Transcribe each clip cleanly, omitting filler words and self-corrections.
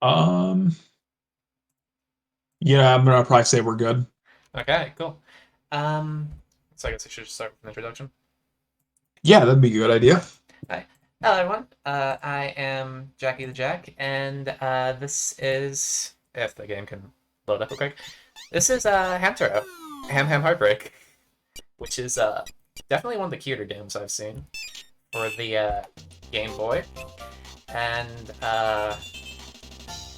Um, yeah, I'm gonna probably say we're good. Okay, cool. So I guess I should just start with an introduction. Yeah, that'd be a good idea. Hi. Hello, everyone. I am Jackie the Jack, and this is, if the game can load up real quick, this is Hamtaro, Heartbreak, which is definitely one of the cuter games I've seen for the Game Boy. And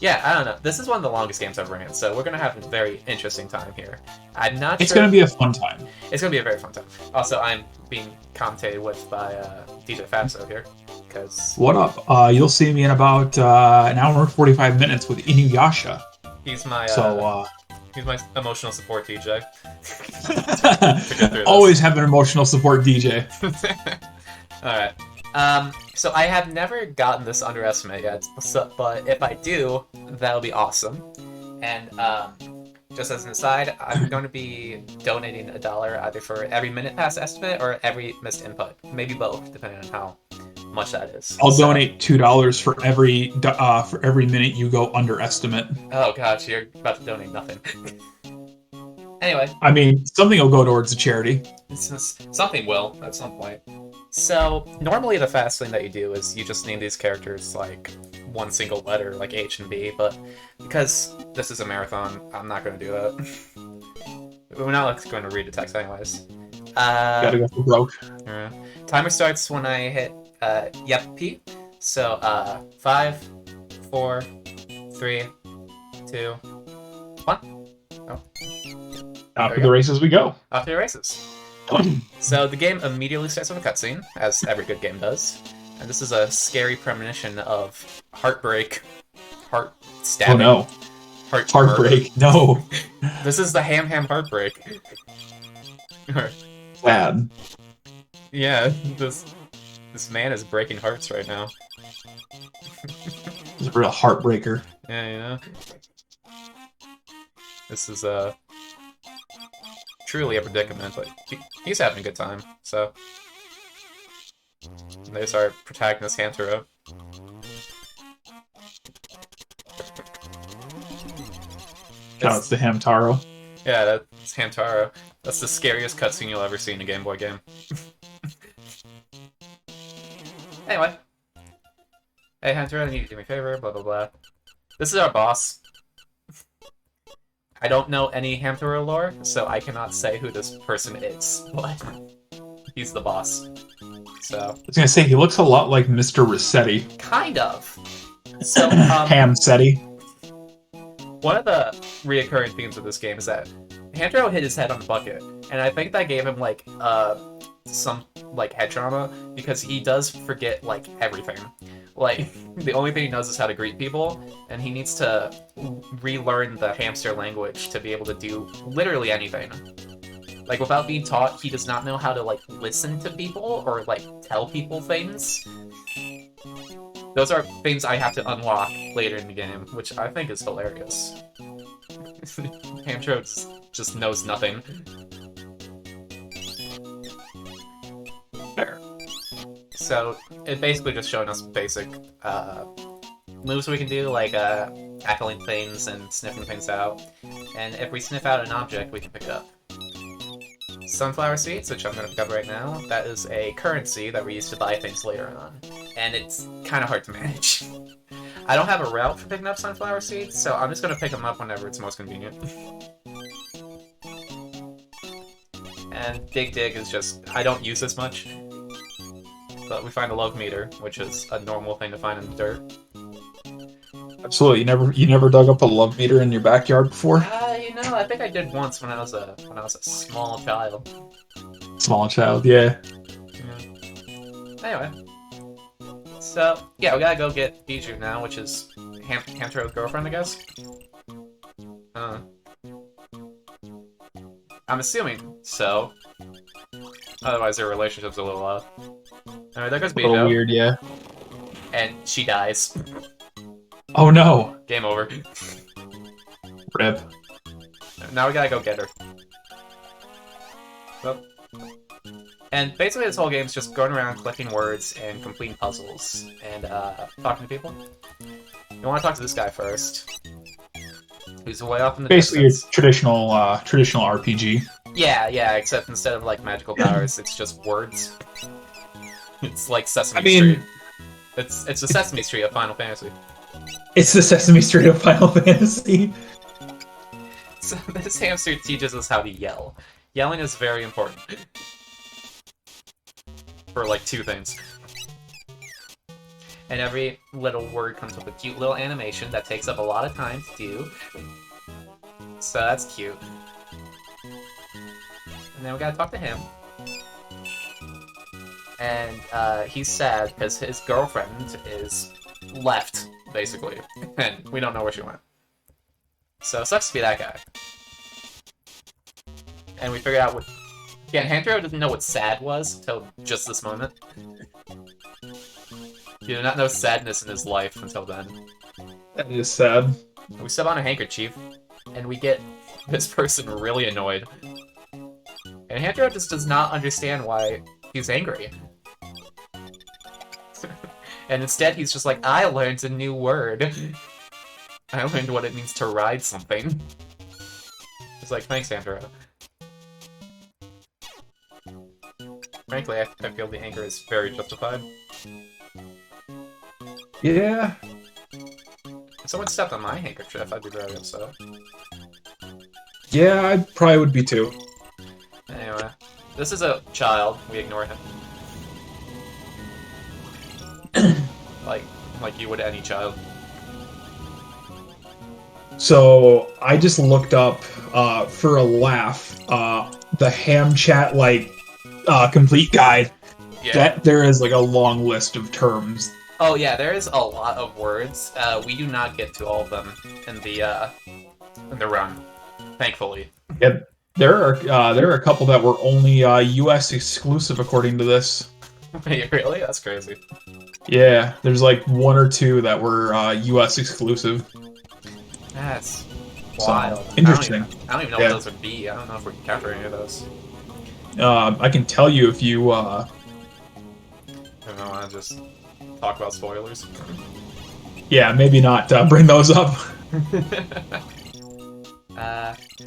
yeah, I don't know. This is one of the longest games I've ran, so we're gonna have a very interesting time here. I'm not It's sure gonna if be a fun time. it's gonna be a very fun time. Also, I'm being commentated with by DJ Fatso here, because What up? You'll see me in about an hour and 45 minutes with Inuyasha. he's my So, he's my emotional support DJ to get through always this. have an emotional support DJ. All right. So I have never gotten this underestimate yet, but if I do, that'll be awesome. And just as an aside, I'm going to be donating $1 either for every minute past estimate or every missed input. Maybe both, depending on how much that is. I'll So, donate $2 for every minute you go underestimate. oh gosh, you're about to donate nothing. Anyway, I mean, something will go towards a charity. something will at some point. So normally the fast thing that you do is you just name these characters like one single letter, like H and B, but because this is a marathon, I'm not going to do that. We're not going to read the text anyways. Gotta go for broke. Uh, Timer starts when I hit yep P. So 5, 4, 3, 2, 1. Oh, Out there for we the go. races we go. Off to the races. So the game immediately starts with a cutscene, as every good game does. And this is a scary premonition of heartbreak, heart Oh stabbing, no. heart murder. Heartbreak. No. This is the Heartbreak. Sad. Yeah, this man is breaking hearts right now. It's a real heartbreaker. Yeah, you know. This is truly a predicament, but he's having a good time. So there's our protagonist Hamtaro. Shoutouts to Hamtaro. Yeah, that's Hamtaro. That's the scariest cutscene you'll ever see in a Game Boy game. Anyway. Hey, Hamtaro, I need you to do me a favor, blah, blah, blah. This is our boss. I don't know any Hamtaro lore, so I cannot say who this person is, but he's the boss. So, I was gonna say he looks a lot like Mr. Rossetti. kind of. So, Hamsetti. one of the reoccurring themes of this game is that Hamtaro hit his head on the bucket, and I think that gave him like some like head trauma because he does forget like everything. Like the only thing he knows is how to greet people, and he needs to relearn the hamster language to be able to do literally anything. Like without being taught, he does not know how to like listen to people or like tell people things. Those are things I have to unlock later in the game, which I think is hilarious. Hamtaro just knows nothing. Fair. So it's basically just showing us basic moves we can do, like tackling things and sniffing things out. And if we sniff out an object, we can pick it up. Sunflower seeds, which I'm going to pick up right now, that is a currency that we use to buy things later on. And it's kind of hard to manage. I don't have a route for picking up sunflower seeds, so I'm just going to pick them up whenever it's most convenient. And Dig is just, I don't use this much. But we find a love meter, which is a normal thing to find in the dirt. Absolutely. You never dug up a love meter in your backyard before? You know, I think I did once when I was a small child. Small child, yeah. Anyway, so yeah, we gotta go get Bijou now, which is Hamtaro's girlfriend, I guess. I'm assuming so. Otherwise, their relationship's a little off. Alright, there goes A little Bijou. weird, yeah. And she dies. Oh no. Game over. Rip. Now we gotta go get her. Well, and basically this whole game is just going around collecting words and completing puzzles and talking to people. You want to talk to this guy first. Who's way off in the Basically, distance. a traditional RPG. Yeah, yeah, except instead of like magical powers, it's just words. It's like Sesame Street. It's the Sesame Street of Final Fantasy. It's the Sesame Street of Final Fantasy. So this hamster teaches us how to yell. Yelling is very important. For like 2 things. And every little word comes with a cute little animation that takes up a lot of time to do. So that's cute. And then we gotta talk to him. And he's sad because his girlfriend is left, basically. And we don't know where she went. So it sucks to be that guy. And we figured out what... Yeah, Hamtaro didn't know what sad was until just this moment. He did not know sadness in his life until then. That is sad. We step on a handkerchief, and we get this person really annoyed. And Hamtaro just does not understand why he's angry. And instead he's just like, I learned a new word. I learned what it means to ride something. It's like, thanks, Hamtaro. Frankly, I feel the anger is very justified. Yeah. If someone stepped on my handkerchief, I'd be very upset. Yeah, I probably would be too. Anyway, this is a child. We ignore him. like you would any child. So I just looked up for a laugh the ham chat complete guide. Yeah. That there is like a long list of terms. Oh yeah, there is a lot of words. We do not get to all of them in the run, thankfully. Yep. There are a couple that were only U.S. exclusive according to this. Wait, really? That's crazy. Yeah, there's like 1 or 2 that were U.S. exclusive. That's wild. So, interesting. I don't even know what those would be. I don't know if we can capture any of those. I can tell you if you. I don't know. I just talk about spoilers. Yeah, maybe not bring those up.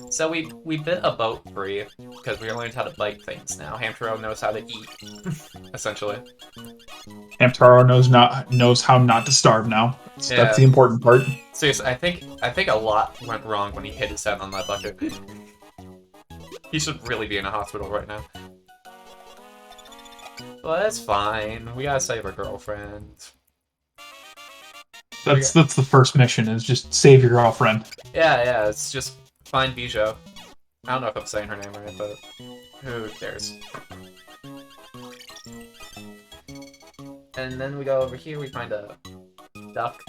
So we bit a boat free because we learned how to bite things now. Hamtaro knows how to eat, essentially. Hamtaro knows how not to starve now. So Yeah. That's the important part. Seriously, I think a lot went wrong when he hit his head on that bucket. He should really be in a hospital right now. But that's fine. We gotta save our girlfriend. That's the first mission, is just save your girlfriend. Yeah, it's just find Bijou. I don't know if I'm saying her name right, but who cares? And then we go over here, we find a duck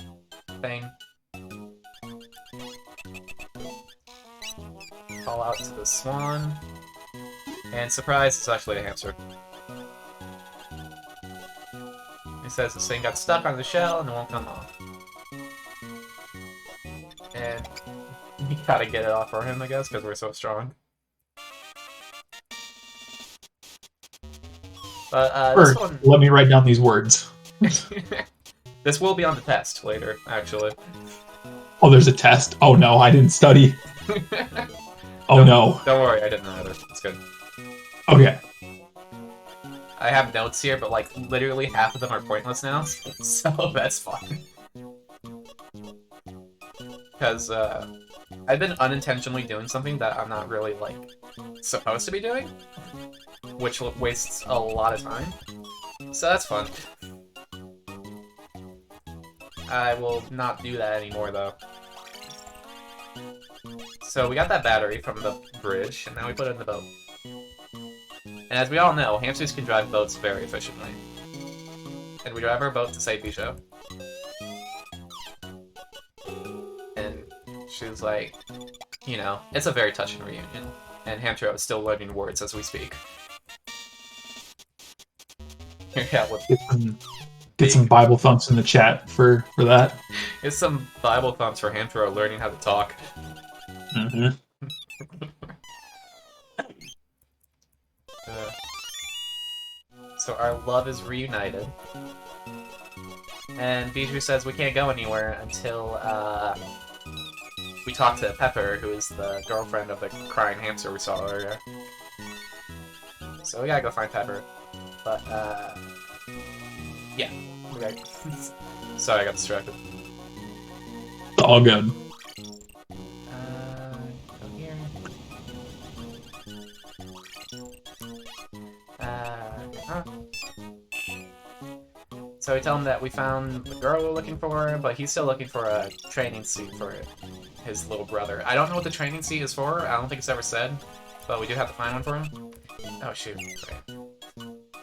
thing. Call out to the swan. And surprise, it's actually a hamster. He says this thing got stuck on the shell and it won't come off. And we gotta get it off for him, I guess, because we're so strong. But this one... Let me write down these words. This will be on the test later, actually. Oh, there's a test. Oh no, I didn't study. Oh no. Don't worry, I didn't either. It's good. Okay. I have notes here, but like literally half of them are pointless now, so that's fine. Because I've been unintentionally doing something that I'm not really like supposed to be doing, which wastes a lot of time. So that's fun. I will not do that anymore though. So we got that battery from the bridge, and now we put it in the boat. And as we all know, hamsters can drive boats very efficiently. And we drive our boat to save Bijou. And she was like, you know, it's a very touching reunion. And Hamtaro is still learning words as we speak. Get some Bible thumps in the chat for that. It's some Bible thumps for Hamtaro learning how to talk. Mm-hmm. So our love is reunited. And Bijou says we can't go anywhere until we talk to Pepper, who is the girlfriend of the crying hamster we saw earlier. So we gotta go find Pepper. But, yeah. We gotta... Sorry, I got distracted. It's all good. Go here. Huh. So we tell him that we found the girl we're looking for, but he's still looking for a training seat for his little brother. I don't know what the training seat is for. I don't think it's ever said, but we do have to find one for him. Oh, shoot.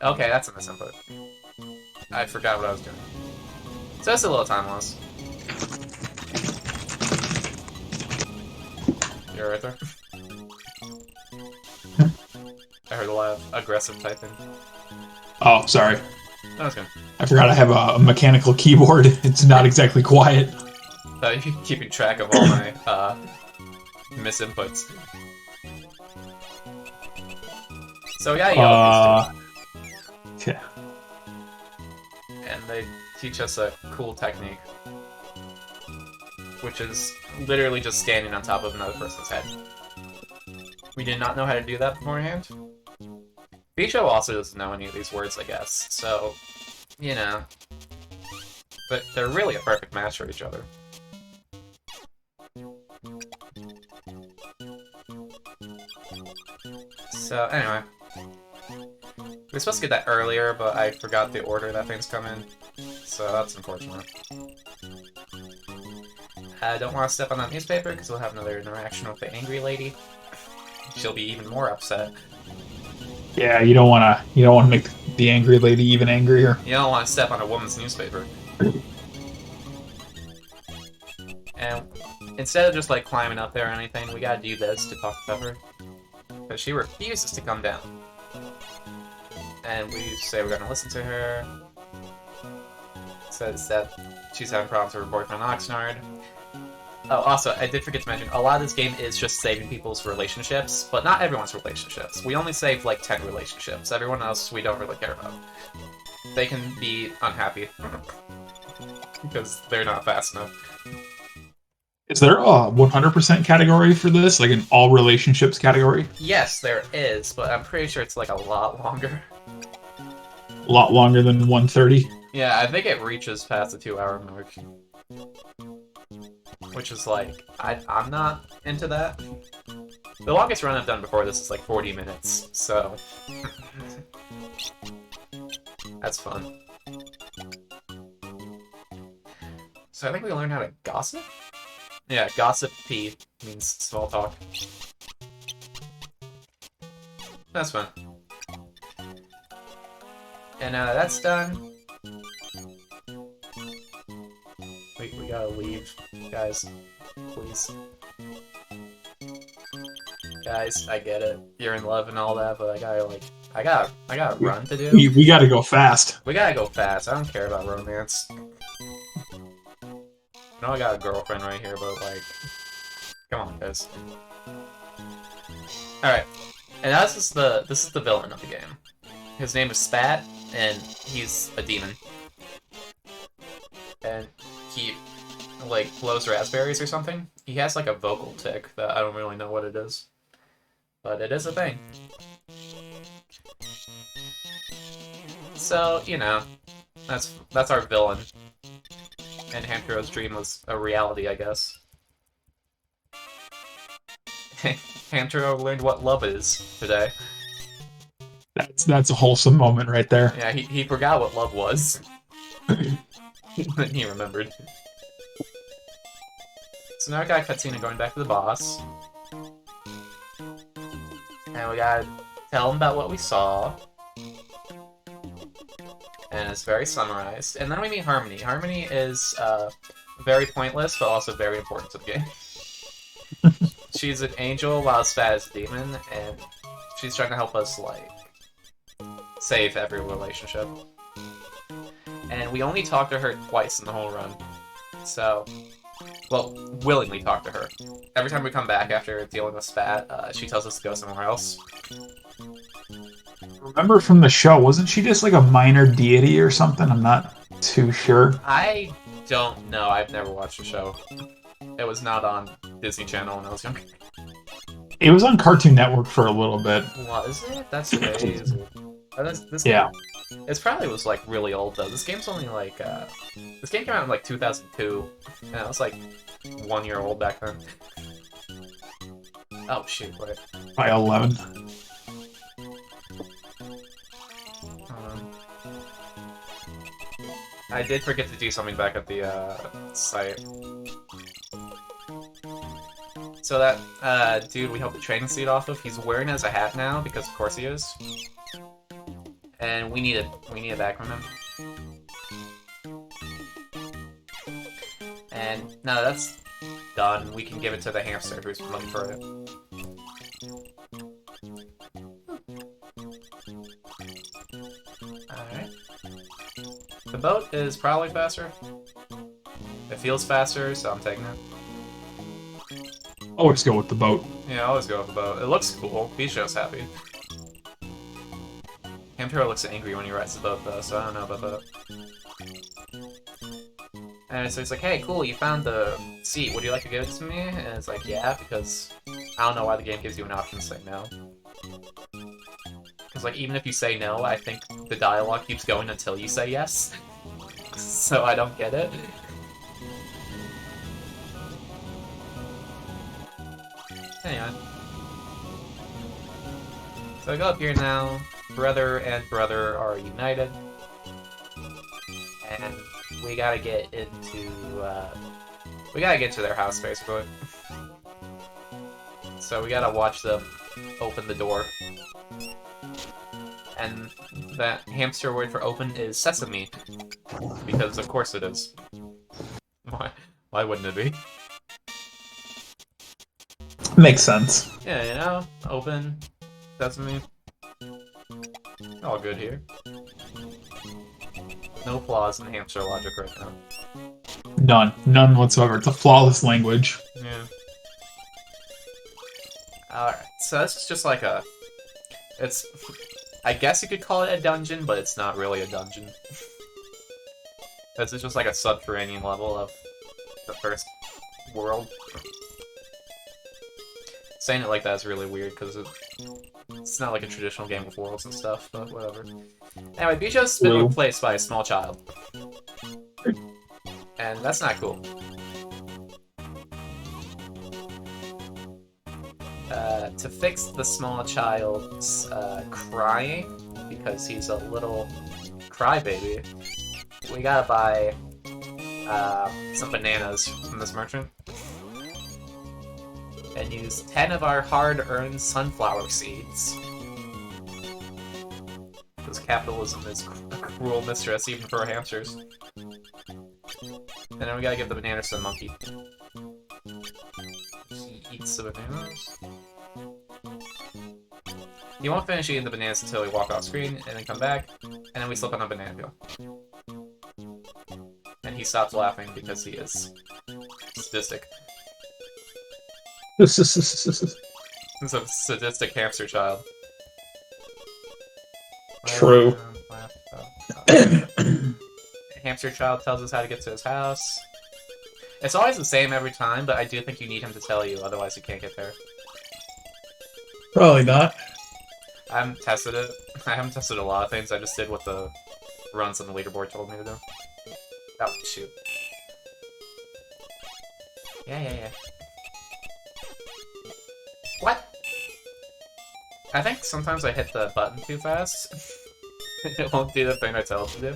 Okay, that's a misinput. I forgot what I was doing. So that's a little time loss. You're right there. I heard a lot of aggressive typing. Oh, sorry. That was good. I forgot I have a mechanical keyboard. It's not exactly quiet. You're keeping track of all my misinputs. So we gotta yell at these two. Yeah. And they teach us a cool technique. Which is literally just standing on top of another person's head. We did not know how to do that beforehand. Bijou also doesn't know any of these words, I guess, so, you know. But they're really a perfect match for each other. So, anyway. We were supposed to get that earlier, but I forgot the order that things come in. So that's unfortunate. I don't want to step on that newspaper, because we'll have another interaction with the angry lady. She'll be even more upset. Yeah, you don't want to make the angry lady even angrier. You don't want to step on a woman's newspaper. And instead of just like climbing up there or anything, we gotta do this to talk to Pepper. Because she refuses to come down. And we say we're gonna listen to her. Says that she's having problems with her boyfriend Oxnard. Oh, also, I did forget to mention, a lot of this game is just saving people's relationships, but not everyone's relationships. We only save, like, 10 relationships. Everyone else we don't really care about. They can be unhappy. Because they're not fast enough. Is there a 100% category for this? Like an all relationships category? Yes, there is, but I'm pretty sure it's, like, a lot longer. A lot longer than 130? Yeah, I think it reaches past the 2-hour mark. Which is like, I'm not into that. The longest run I've done before this is like 40 minutes, so... That's fun. So I think we learned how to gossip? Yeah, gossip P means small talk. That's fun. And now that that's done, we gotta leave. Guys, please. Guys, I get it. You're in love and all that, but I gotta run to do. We gotta go fast. We gotta go fast. I don't care about romance. I know I got a girlfriend right here, but like, come on, guys. Alright. And now this is the villain of the game. His name is Spat, and he's a demon. And he, like, blows raspberries or something. He has, like, a vocal tick that I don't really know what it is. But it is a thing. So, you know, that's our villain. And Hamtaro's dream was a reality, I guess. Hamtaro learned what love is today. That's a wholesome moment right there. Yeah, he forgot what love was. Then he remembered. So now we got a cutscene going back to the boss. And we gotta tell him about what we saw. And it's very summarized. And then we meet Harmony. Harmony is very pointless, but also very important to the game. She's an angel while Spat is a demon, and she's trying to help us, like, save every relationship. And we only talk to her twice in the whole run. So, well, willingly talk to her. Every time we come back after dealing with Spat, she tells us to go somewhere else. remember from the show, wasn't she just like a minor deity or something? I'm not too sure. I don't know. I've never watched the show. It was not on Disney Channel when I was younger. It was on Cartoon Network for a little bit. Was it? That's crazy. This Yeah. game, it probably was like really old though. This game's only like this game came out in like 2002, and I was like 1 year old back then. Oh shoot! Wait. By 11. I did forget to do something back at the site. So that dude we helped the training seat off of, he's wearing it as a hat now because of course he is. And we need it back from him. And now that's done, we can give it to the hamster who's looking for it. Alright. The boat is probably faster. It feels faster, so I'm taking it. Always go with the boat. Yeah, I always go with the boat. It looks cool. Bisho's happy. Hamtaro looks angry when he rides the boat, though, so I don't know about that. And so he's like, hey, cool, you found the seat. Would you like to give it to me? And it's like, yeah, because I don't know why the game gives you an option to say no. Because, like, even if you say no, I think the dialogue keeps going until you say yes. So I don't get it. Anyway. So I go up here now. Brother and brother are united. And we gotta get into, their house, basically. So we gotta watch them open the door. And that hamster word for open is sesame. Because of course it is. Why wouldn't it be? Makes sense. Yeah, you know, open, sesame. All good here. No flaws in hamster logic right now. None. None whatsoever. It's a flawless language. Yeah. Alright, so this is just like a... It's... I guess you could call it a dungeon, but it's not really a dungeon. This is just like a subterranean level of the first world. Saying it like that is really weird, because it's not like a traditional game of worlds and stuff, but whatever. Anyway, Bisho's been replaced by a small child. And that's not cool. To fix the small child's crying, because he's a little crybaby, we gotta buy some bananas from this merchant. And use 10 of our hard-earned sunflower seeds. Because capitalism is a cruel mistress, even for our hamsters. And then we gotta give the bananas to the monkey. He eats the bananas. He won't finish eating the bananas until we walk off screen, and then come back, and then we slip on a banana peel. And he stops laughing because he is sadistic. It's a sadistic hamster child. True. Hamster child tells us how to get to his house. It's always the same every time, but I do think you need him to tell you, otherwise you can't get there. Probably not. I haven't tested it. I haven't tested a lot of things, I just did what the runs on the leaderboard told me to do. Oh, shoot. Yeah. What? I think sometimes I hit the button too fast. It won't do the thing I tell it to do.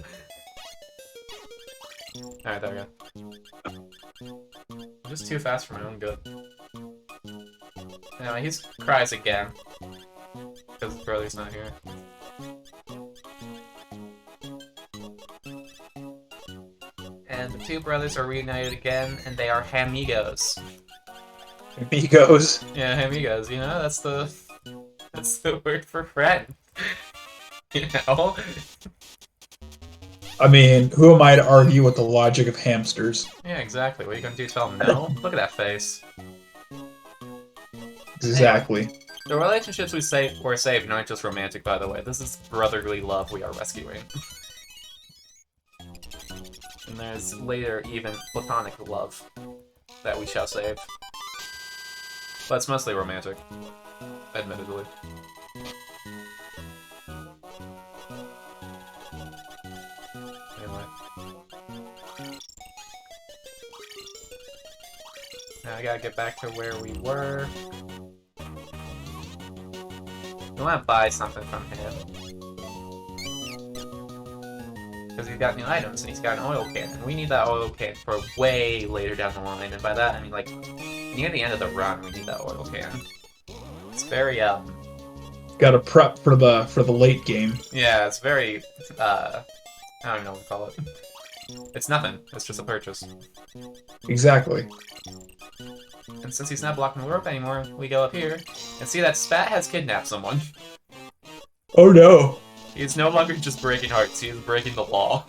Alright, there we go. I'm just too fast for my own good. Anyway, he cries again. Because his brother's not here. And the two brothers are reunited again, and they are hamigos. Amigos. Yeah, amigos, you know, that's the word for friend. You know? I mean, who am I to argue with the logic of hamsters? Yeah, exactly. What are you gonna do, tell them no? Look at that face. Exactly. Anyway, The relationships we're saving aren't just romantic, by the way. This is brotherly love we are rescuing. And there's later even platonic love that we shall save. But it's mostly romantic, admittedly. Anyway. Now I gotta get back to where we were. We want to buy something from him. Because he's got new items, and he's got an oil can. And we need that oil can for way later down the line. And by that, I mean, like, near the end of the run, we need that oil can. It's very, Gotta prep for the late game. yeah, it's very, I don't even know what to call it. It's nothing. It's just a purchase. Exactly. And since he's not blocking the rope anymore, we go up here and see that Spat has kidnapped someone. Oh no. He's no longer just breaking hearts, he is breaking the law.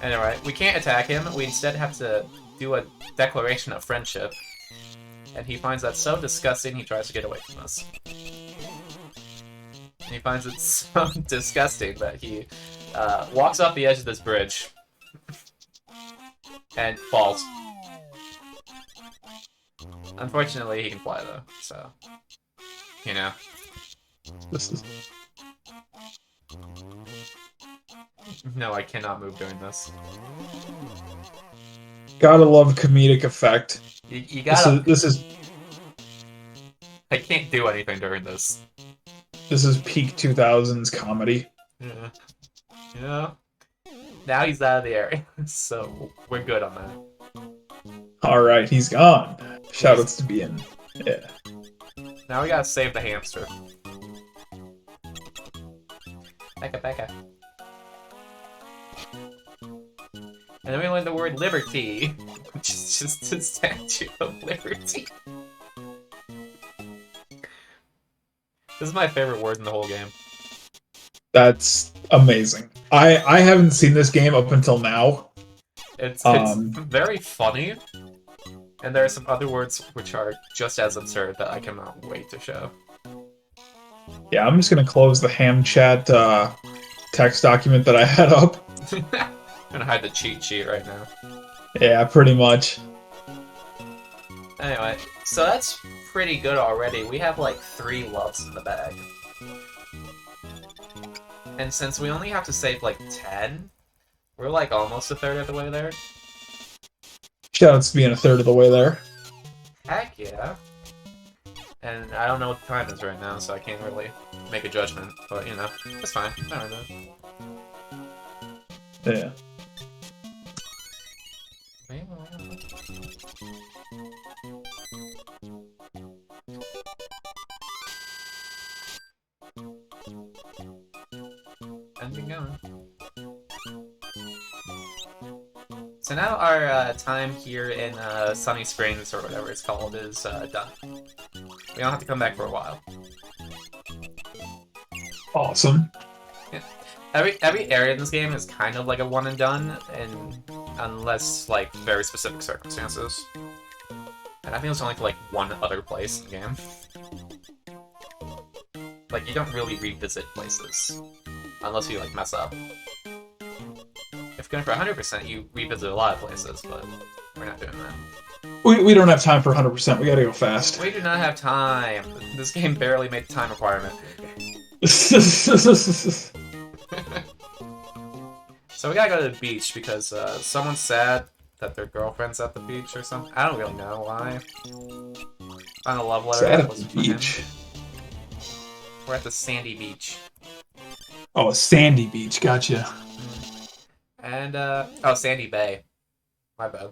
Anyway, we can't attack him, we instead have to do a declaration of friendship. And he finds that so disgusting, he tries to get away from us. And he finds it so disgusting that he walks off the edge of this bridge and falls. Unfortunately, he can fly though, so you know. This is No, I cannot move during this. gotta love comedic effect. You gotta. This is I can't do anything during this. peak 2000s comedy. Yeah. Yeah. Now he's out of the area, so we're good on that. All right, he's gone. Shoutouts to Bien. Yeah. Now we gotta save the hamster. Becca. And then we learn the word liberty, which is just a statue of liberty. This is my favorite word in the whole game. That's amazing. I haven't seen this game up until now. It's very funny, and there are some other words which are just as absurd that I cannot wait to show. Yeah, I'm just gonna close the ham chat text document that I had up. I'm gonna hide the cheat sheet right now. Yeah, pretty much. Anyway, so that's pretty good already. We have like 3 loves in the bag. And since we only have to save like 10, we're like almost a third of the way there. Shoutouts to being a third of the way there. Heck yeah. And I don't know what the time is right now, so I can't really make a judgment. But, you know, it's fine. I don't know. Yeah. And going. So now our time here in Sunny Springs, or whatever it's called, is done. We don't have to come back for a while. Awesome. Yeah. Every area in this game is kind of like a one and done, and unless like very specific circumstances. And I think it's only for like one other place in the game. Like you don't really revisit places unless you like mess up. If going for 100%, you revisit a lot of places, but we're not doing that. We don't have time for 100%. We gotta go fast. We do not have time. This game barely made the time requirement. So we gotta go to the beach because someone's sad that their girlfriend's at the beach or something. I don't really know why. On a love letter. Sad That at was the for him. beach. We're at the sandy beach. Oh, a sandy beach. Gotcha. And, oh, Sandy Bay. My bad.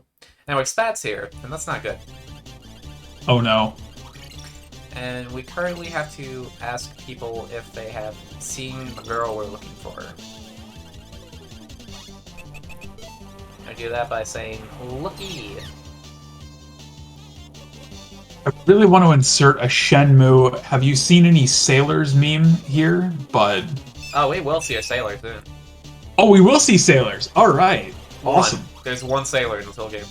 Anyway, Spat's here, and that's not good. Oh no. And we currently have to ask people if they have seen the girl we're looking for. I do that by saying, looky. I really want to insert a Shenmue. Have you seen any sailors meme here? But Oh, we will see a sailor soon. oh, we will see sailors. All right. Awesome. There's one sailor in this whole game.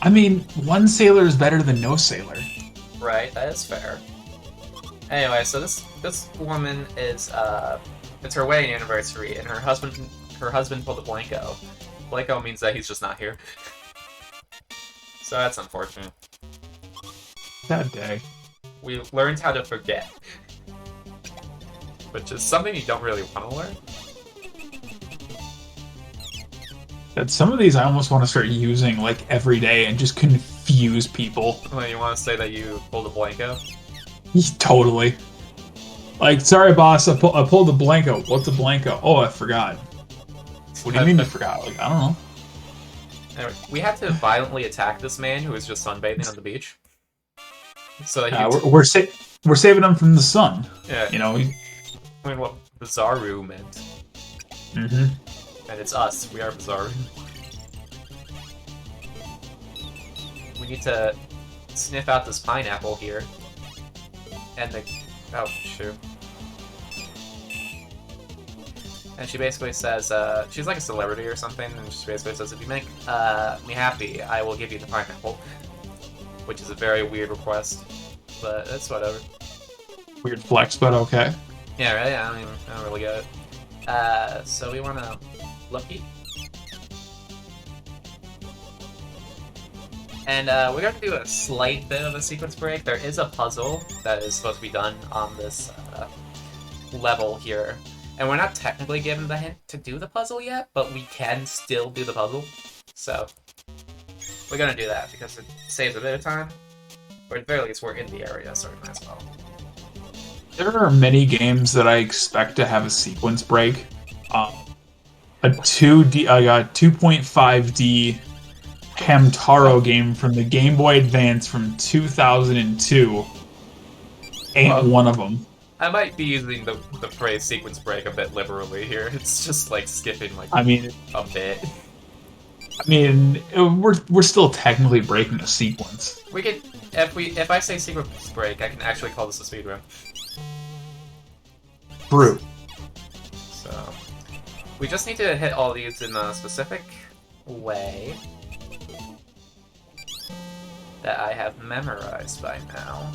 I mean, one sailor is better than no sailor. Right, that is fair. Anyway, so this woman is it's her wedding anniversary, and her husband pulled a Blanco. Blanco means that he's just not here. So that's unfortunate. That day. We learned how to forget. Which is something you don't really want to learn. That some of these I almost want to start using like every day and just confuse people. Well, you want to say that you pulled a Blanco? Totally. Like, sorry, boss, I pulled the Blanco. What's a Blanco? Oh, I forgot. What do you mean you forgot? Like, I don't know. Anyway, we had to violently attack this man who was just sunbathing on the beach. So that we're saving him from the sun. Yeah. You know. I mean, what Bizarro meant. Mm-hmm. And it's us. We are Bizarro. We need to sniff out this pineapple here. And the... Oh, shoot. And she basically says, she's like a celebrity or something, and she basically says, if you make me happy, I will give you the pineapple. Which is a very weird request, but it's whatever. Weird flex, but okay. Yeah, right? I don't really get it. So we want to Lucky. And we're going to do a slight bit of a sequence break. There is a puzzle that is supposed to be done on this level here. And we're not technically given the hint to do the puzzle yet, but we can still do the puzzle. So we're going to do that because it saves a bit of time. Or at the very least, we're in the area, so we might as well. There are many games that I expect to have a sequence break. A 2.5D Hamtaro game from the Game Boy Advance from 2002 ain't one of them. I might be using the phrase sequence break a bit liberally here. It's just like skipping like I mean, a bit. I mean, we're still technically breaking a sequence. We could if I say sequence break, I can actually call this a speedrun. True. So we just need to hit all these in a specific way that I have memorized by now,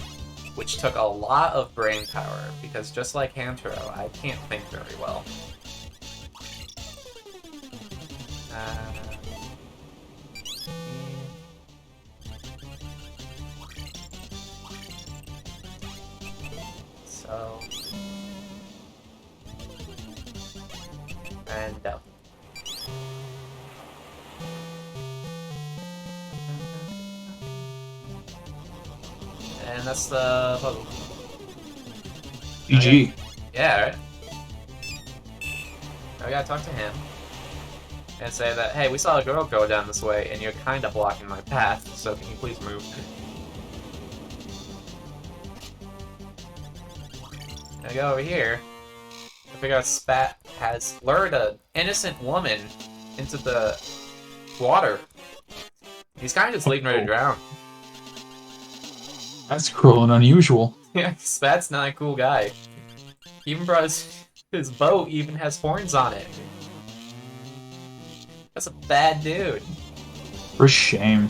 which took a lot of brain power, because just like Hamtaro, I can't think very well. So... and down. And that's the puzzle. GG. Okay. Yeah, right? I gotta talk to him. And say that, hey, we saw a girl go down this way, and you're kinda blocking my path, so can you please move? I go over here. I figure out Spat has lured an innocent woman into the water. He's kinda just leaving her to drown. That's cruel and unusual. Yeah, Spat's not a cool guy. He even brought his boat even has horns on it. That's a bad dude. For shame.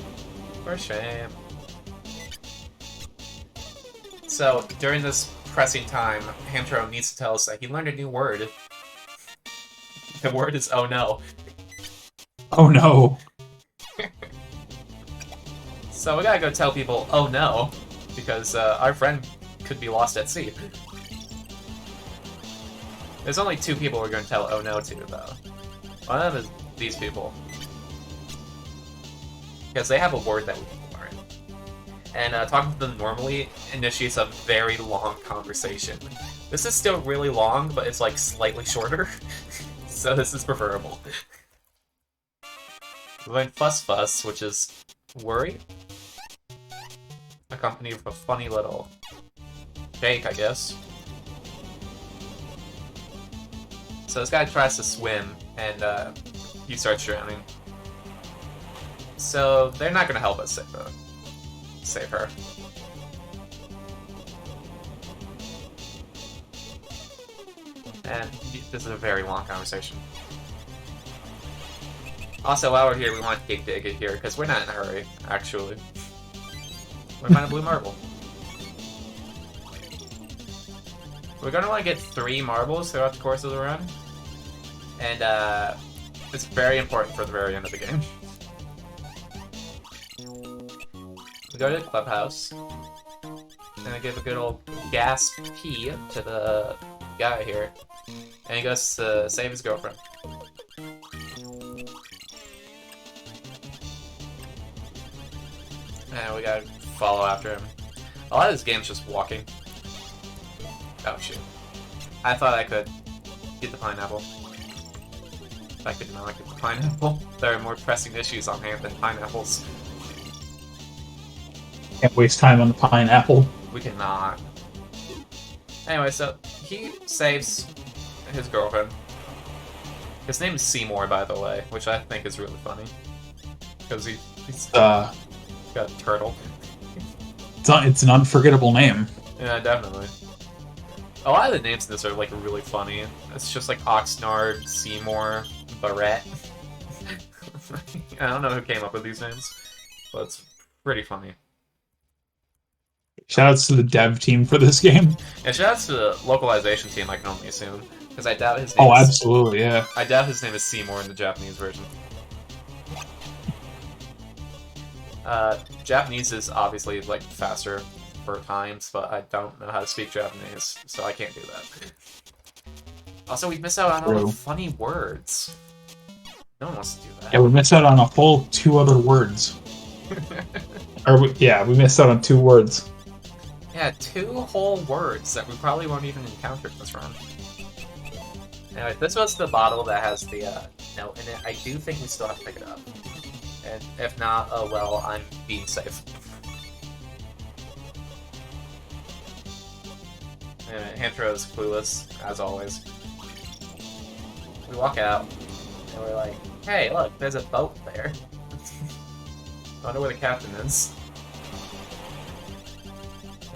For shame. So, during this pressing time, Hamtaro needs to tell us that he learned a new word. The word is oh no. Oh no. So we gotta go tell people oh no, because our friend could be lost at sea. There's only two people we're gonna tell oh no to, though. One of them is these people. Because they have a word that we can learn. And talking to them normally initiates a very long conversation. This is still really long, but it's like slightly shorter. So this is preferable. We learned Fuss Fuss, which is worry. Accompanied with a funny little shake, I guess. So this guy tries to swim, and he starts drowning. So they're not gonna help us save her. And this is a very long conversation. Also, while we're here, we want to dig it here, because we're not in a hurry, actually. We find a blue marble. We're gonna want to get 3 marbles throughout the course of the run. And, it's very important for the very end of the game. We go to the clubhouse. Gonna give a good old gas pee to the guy here. And he goes to save his girlfriend. And we gotta follow after him. A lot of this game's just walking. Oh shoot. I thought I could get the pineapple. I could not get the pineapple. There are more pressing issues on hand than pineapples. Can't waste time on the pineapple. We cannot. Anyway, so he saves his girlfriend. His name is Seymour, by the way, which I think is really funny. Because he's got a turtle. It's an unforgettable name. Yeah, definitely. A lot of the names in this are like really funny. It's just like Oxnard, Seymour, Barrett. I don't know who came up with these names, but it's pretty funny. Shoutouts to the dev team for this game. And shoutouts to the localization team, I can only assume. Because I doubt his name absolutely, yeah. I doubt his name is Seymour in the Japanese version. Japanese is obviously like faster for times, but I don't know how to speak Japanese, so I can't do that. Also, we miss out on all the funny words. No one wants to do that. Yeah, we missed out on a whole 2 other words. We missed out on 2 words. Yeah, 2 whole words that we probably won't even encounter in this run. Anyway, this was the bottle that has the note in it. I do think we still have to pick it up. And if not, oh well, I'm being safe. Anyway, Hamtaro is clueless, as always. We walk out, and we're like, hey, look, there's a boat there. I wonder where the captain is.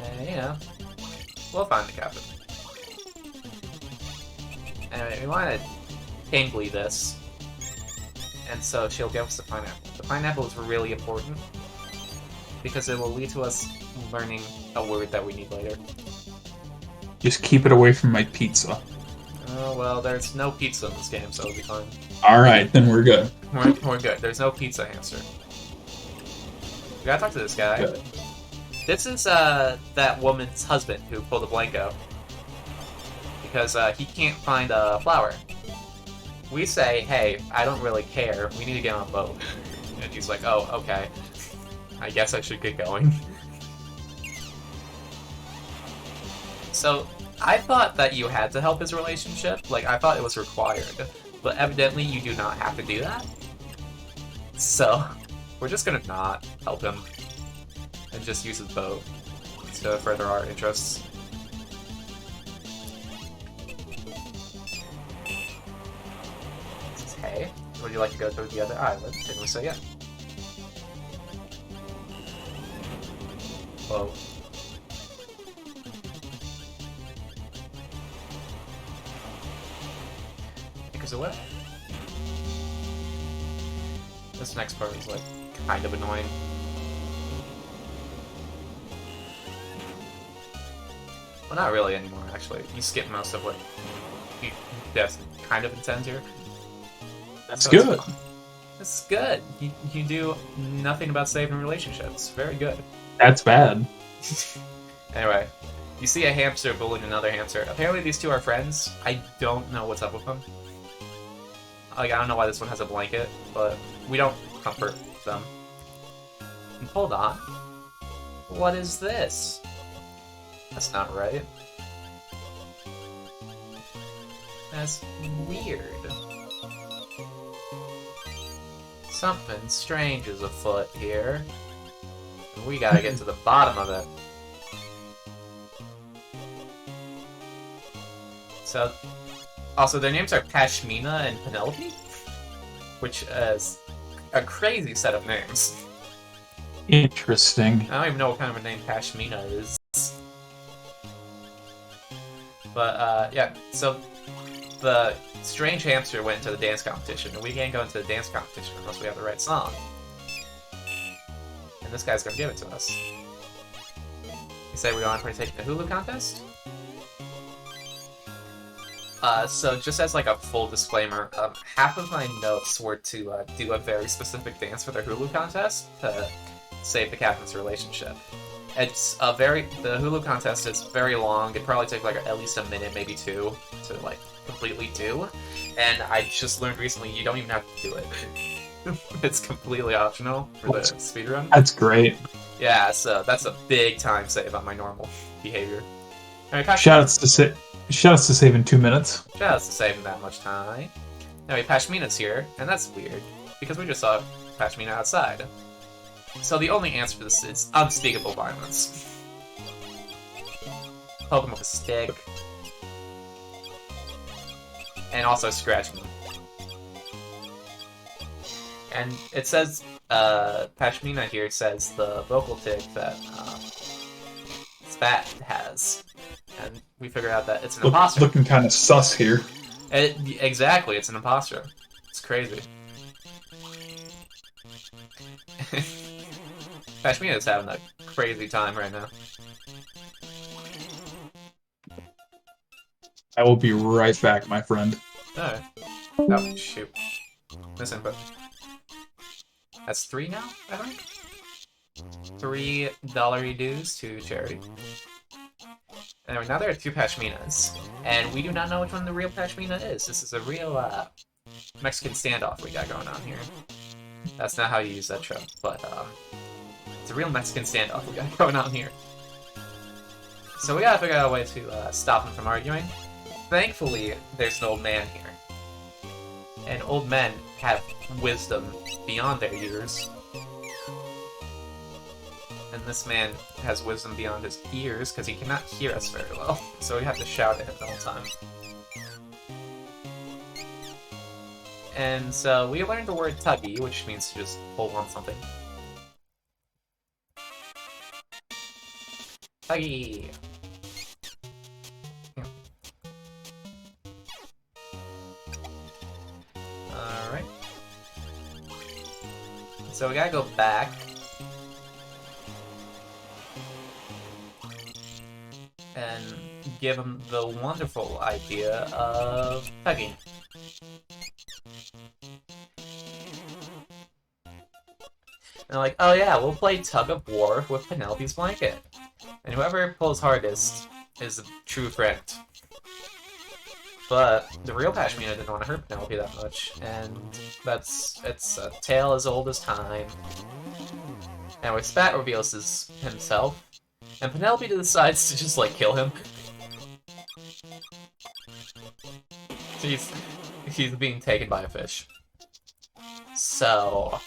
And, you know, we'll find the captain. Anyway, we want to tingly this. And so she'll give us the pineapple. The pineapple is really important because it will lead to us learning a word that we need later. Just keep it away from my pizza. Oh, well, there's no pizza in this game, so it'll be fine. Alright, then we're good. We're good. There's no pizza hamster. We gotta talk to this guy. Good. This is that woman's husband who pulled a blanco. Because he can't find a flower. We say, hey, I don't really care. We need to get on a boat. And he's like, oh, okay. I guess I should get going. So, I thought that you had to help his relationship. Like, I thought it was required. But evidently, you do not have to do that. So, we're just gonna not help him. And just use his boat to further our interests. Hey, would you like to go to the other island? And we say yeah. Whoa. Take us away. This next part is like kind of annoying. Well, not really anymore, actually. You skip most of what that's kind of intends here. That's good. That's good. You do nothing about saving relationships. Very good. That's bad. Anyway, you see a hamster bullying another hamster. Apparently these two are friends. I don't know what's up with them. Like, I don't know why this one has a blanket, but we don't comfort them. And hold on. What is this? That's not right. That's weird. Something strange is afoot here. And we gotta get to the bottom of it. So, also their names are Pashmina and Penelope, which is a crazy set of names. Interesting. I don't even know what kind of a name Pashmina is. But, yeah, so the strange hamster went into the dance competition, and we can't go into the dance competition unless we have the right song. And this guy's gonna give it to us. You say we want to partake in the Hulu contest? So just as like a full disclaimer, half of my notes were to do a very specific dance for the Hulu contest to save the captain's relationship. The Hulu contest is very long. It probably take like at least a minute, maybe two, to like completely do. And I just learned recently you don't even have to do it. It's completely optional for the speedrun. That's great. Yeah, so that's a big time save on my normal behavior. Anyway, Shoutouts to saving 2 minutes. Shoutouts to saving that much time. Anyway, Pashmina's here, and that's weird, because we just saw Pashmina outside. So the only answer to this is unspeakable violence. Poke him with a stick. And also scratch me. And it says, Pashmina here says the vocal tick that Spat has. And we figured out that it's an imposter. Looking kind of sus here. Exactly, it's an imposter. It's crazy. Pashmina's having a crazy time right now. I will be right back, my friend. Alright. Oh, shoot. Miss input. That's 3 now, I think? $3 dues to charity. Anyway, now there are 2 Pashminas, and we do not know which one the real Pashmina is. This is a real Mexican standoff we got going on here. That's not how you use that trope, but it's a real Mexican standoff we got going on here. So we gotta figure out a way to stop them from arguing. Thankfully, there's an old man here. And old men have wisdom beyond their years. And this man has wisdom beyond his ears because he cannot hear us very well. So we have to shout at him the whole time. And so we learned the word tuggy, which means to just hold on something. Tuggy! Alright. So we gotta go back. And give him the wonderful idea of tugging. And they're like, oh yeah, we'll play tug of war with Penelope's blanket. And whoever pulls hardest is a true friend. But the real Pashmina didn't want to hurt Penelope that much, and it's a tale as old as time. And with Spat reveals himself, and Penelope decides to just like kill him. He's being taken by a fish. So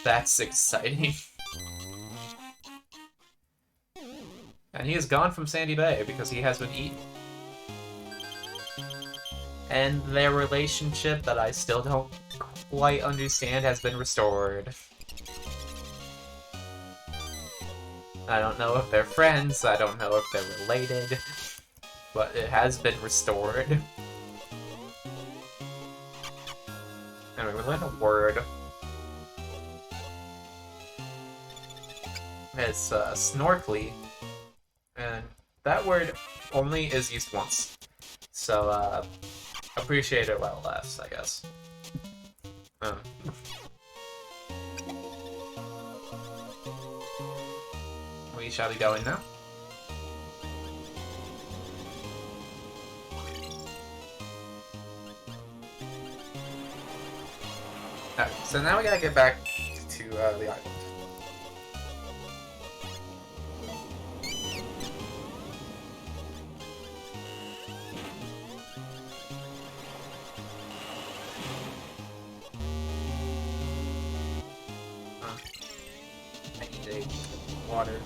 that's exciting. And he is gone from Sandy Bay because he has been eaten. And their relationship that I still don't quite understand has been restored. I don't know if they're friends, I don't know if they're related, but it has been restored. Anyway, we learned a word. It's snorkly, and that word only is used once. So, appreciate it while it lasts, I guess. We shall be going now. Alright, so now we gotta get back to the island. I need a water.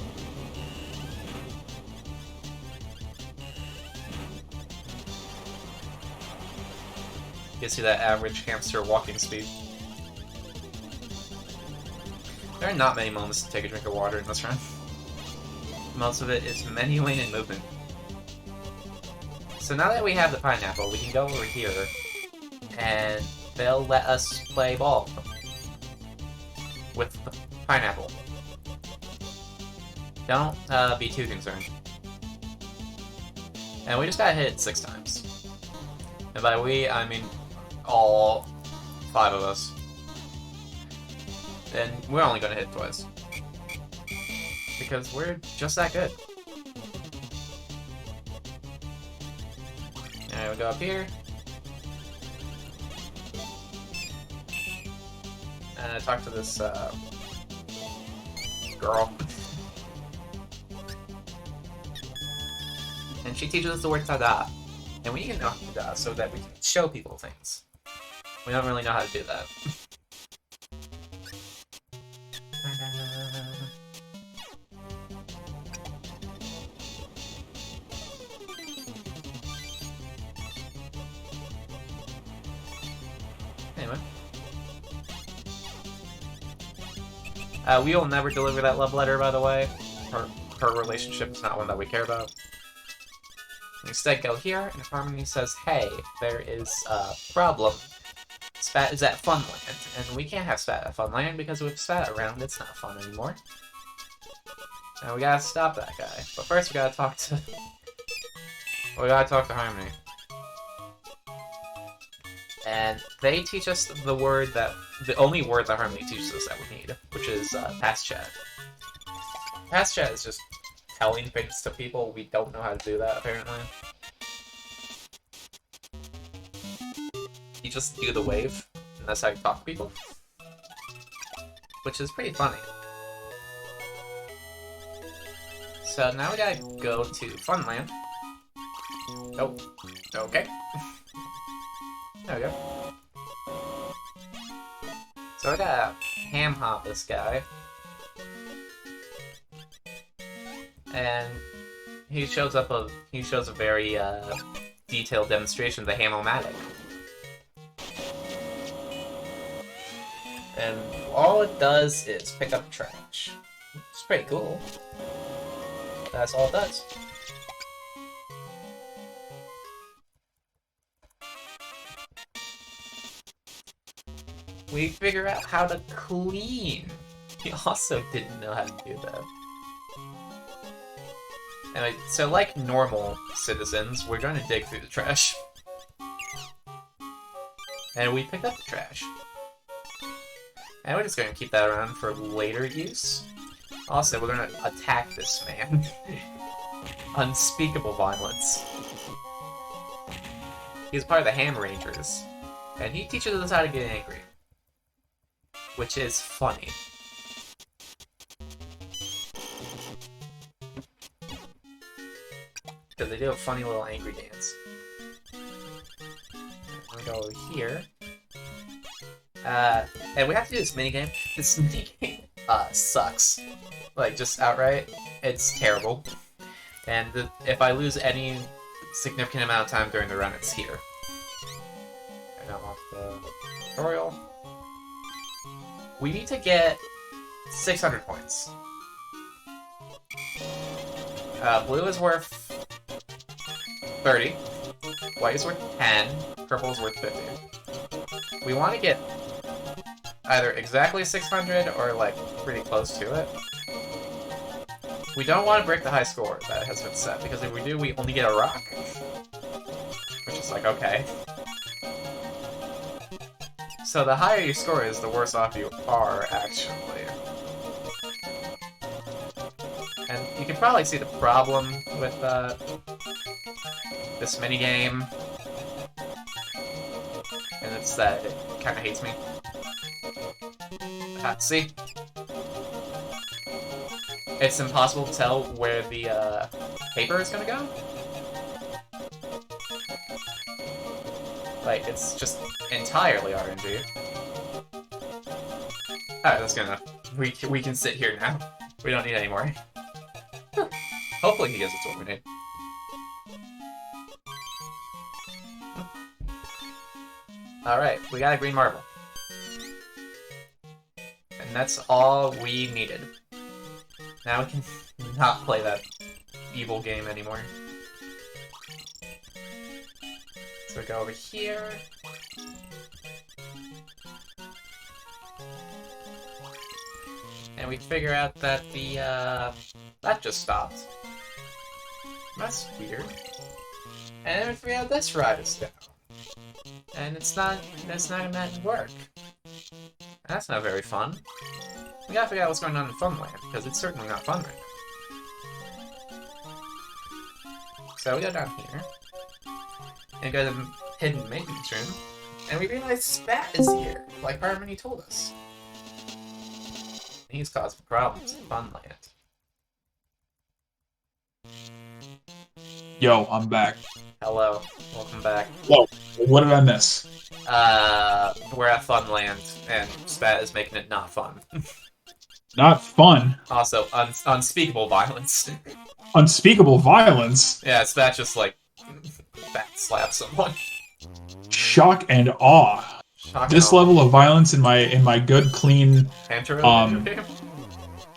You see that average hamster walking speed. There are not many moments to take a drink of water in this run. Most of it is menuing and movement. So now that we have the pineapple, we can go over here, and they'll let us play ball with the pineapple. Don't be too concerned. And we just gotta hit it 6 times. And by we, I mean all 5 of us. And we're only gonna hit twice. Because we're just that good. And we go up here. And I talk to this girl. And she teaches us the word tada. And we need to know tada so that we can show people things. We don't really know how to do that. Anyway. We will never deliver that love letter, by the way. Her relationship is not one that we care about. Instead, go here, and Harmony says, hey, there is a problem. Spat is at Funland, and we can't have Spat at Funland because with Spat around, it's not fun anymore. And we gotta stop that guy. But first, we gotta talk to... we gotta talk to Harmony. And they teach us the word that... the only word that Harmony teaches us that we need, which is Pass Chat. Pass Chat is just telling things to people. We don't know how to do that, apparently. You just do the wave, and that's how you talk to people. Which is pretty funny. So now we gotta go to Funland. Oh, okay. There we go. So I gotta ham hop this guy. And he shows a very detailed demonstration of the ham-o-matic. And all it does is pick up trash. It's pretty cool. That's all it does. We figure out how to clean. We also didn't know how to do that. Anyway, so like normal citizens, we're gonna dig through the trash. And we picked up the trash. And we're just gonna keep that around for later use. Also, we're gonna attack this man. Unspeakable violence. He's part of the Ham Rangers. And he teaches us how to get angry. Which is funny. Because they do a funny little angry dance. I'm gonna go over here. And we have to do this minigame. This minigame sucks. Like, just outright. It's terrible. And if I lose any significant amount of time during the run, it's here. I got off the tutorial. We need to get 600 points. Blue is worth 30. White is worth 10. Purple is worth 50. We want to get either exactly 600 or like pretty close to it. We don't want to break the high score that has been set, because if we do, we only get a rock. Which is like, okay. So the higher your score is, the worse off you are, actually. And you can probably see the problem with this minigame. And it's that it kind of hates me. See? It's impossible to tell where the paper is gonna go. Like, it's just entirely RNG. Alright, that's good enough. We can sit here now. We don't need any more. Hopefully he gives us what we need. Alright, we got a green marble. And that's all we needed. Now we can not play that evil game anymore. So we go over here. And we figure out that the, that just stopped. That's weird. And then we figure out this ride is down. And it's not gonna work. That's not very fun. We gotta figure out what's going on in Funland, because it's certainly not fun right now. So we go down here, and go to the hidden maintenance room, and we realize Spat is here, like Harmony told us. He's causing problems in Funland. Yo, I'm back. Hello, welcome back. Whoa, what did I miss? We're at Funland, and Spat is making it not fun. Not fun. Also, unspeakable violence. Unspeakable violence. Yeah, Spat just like back slap someone. Shock and awe. This level of violence in my good clean Hamtaro?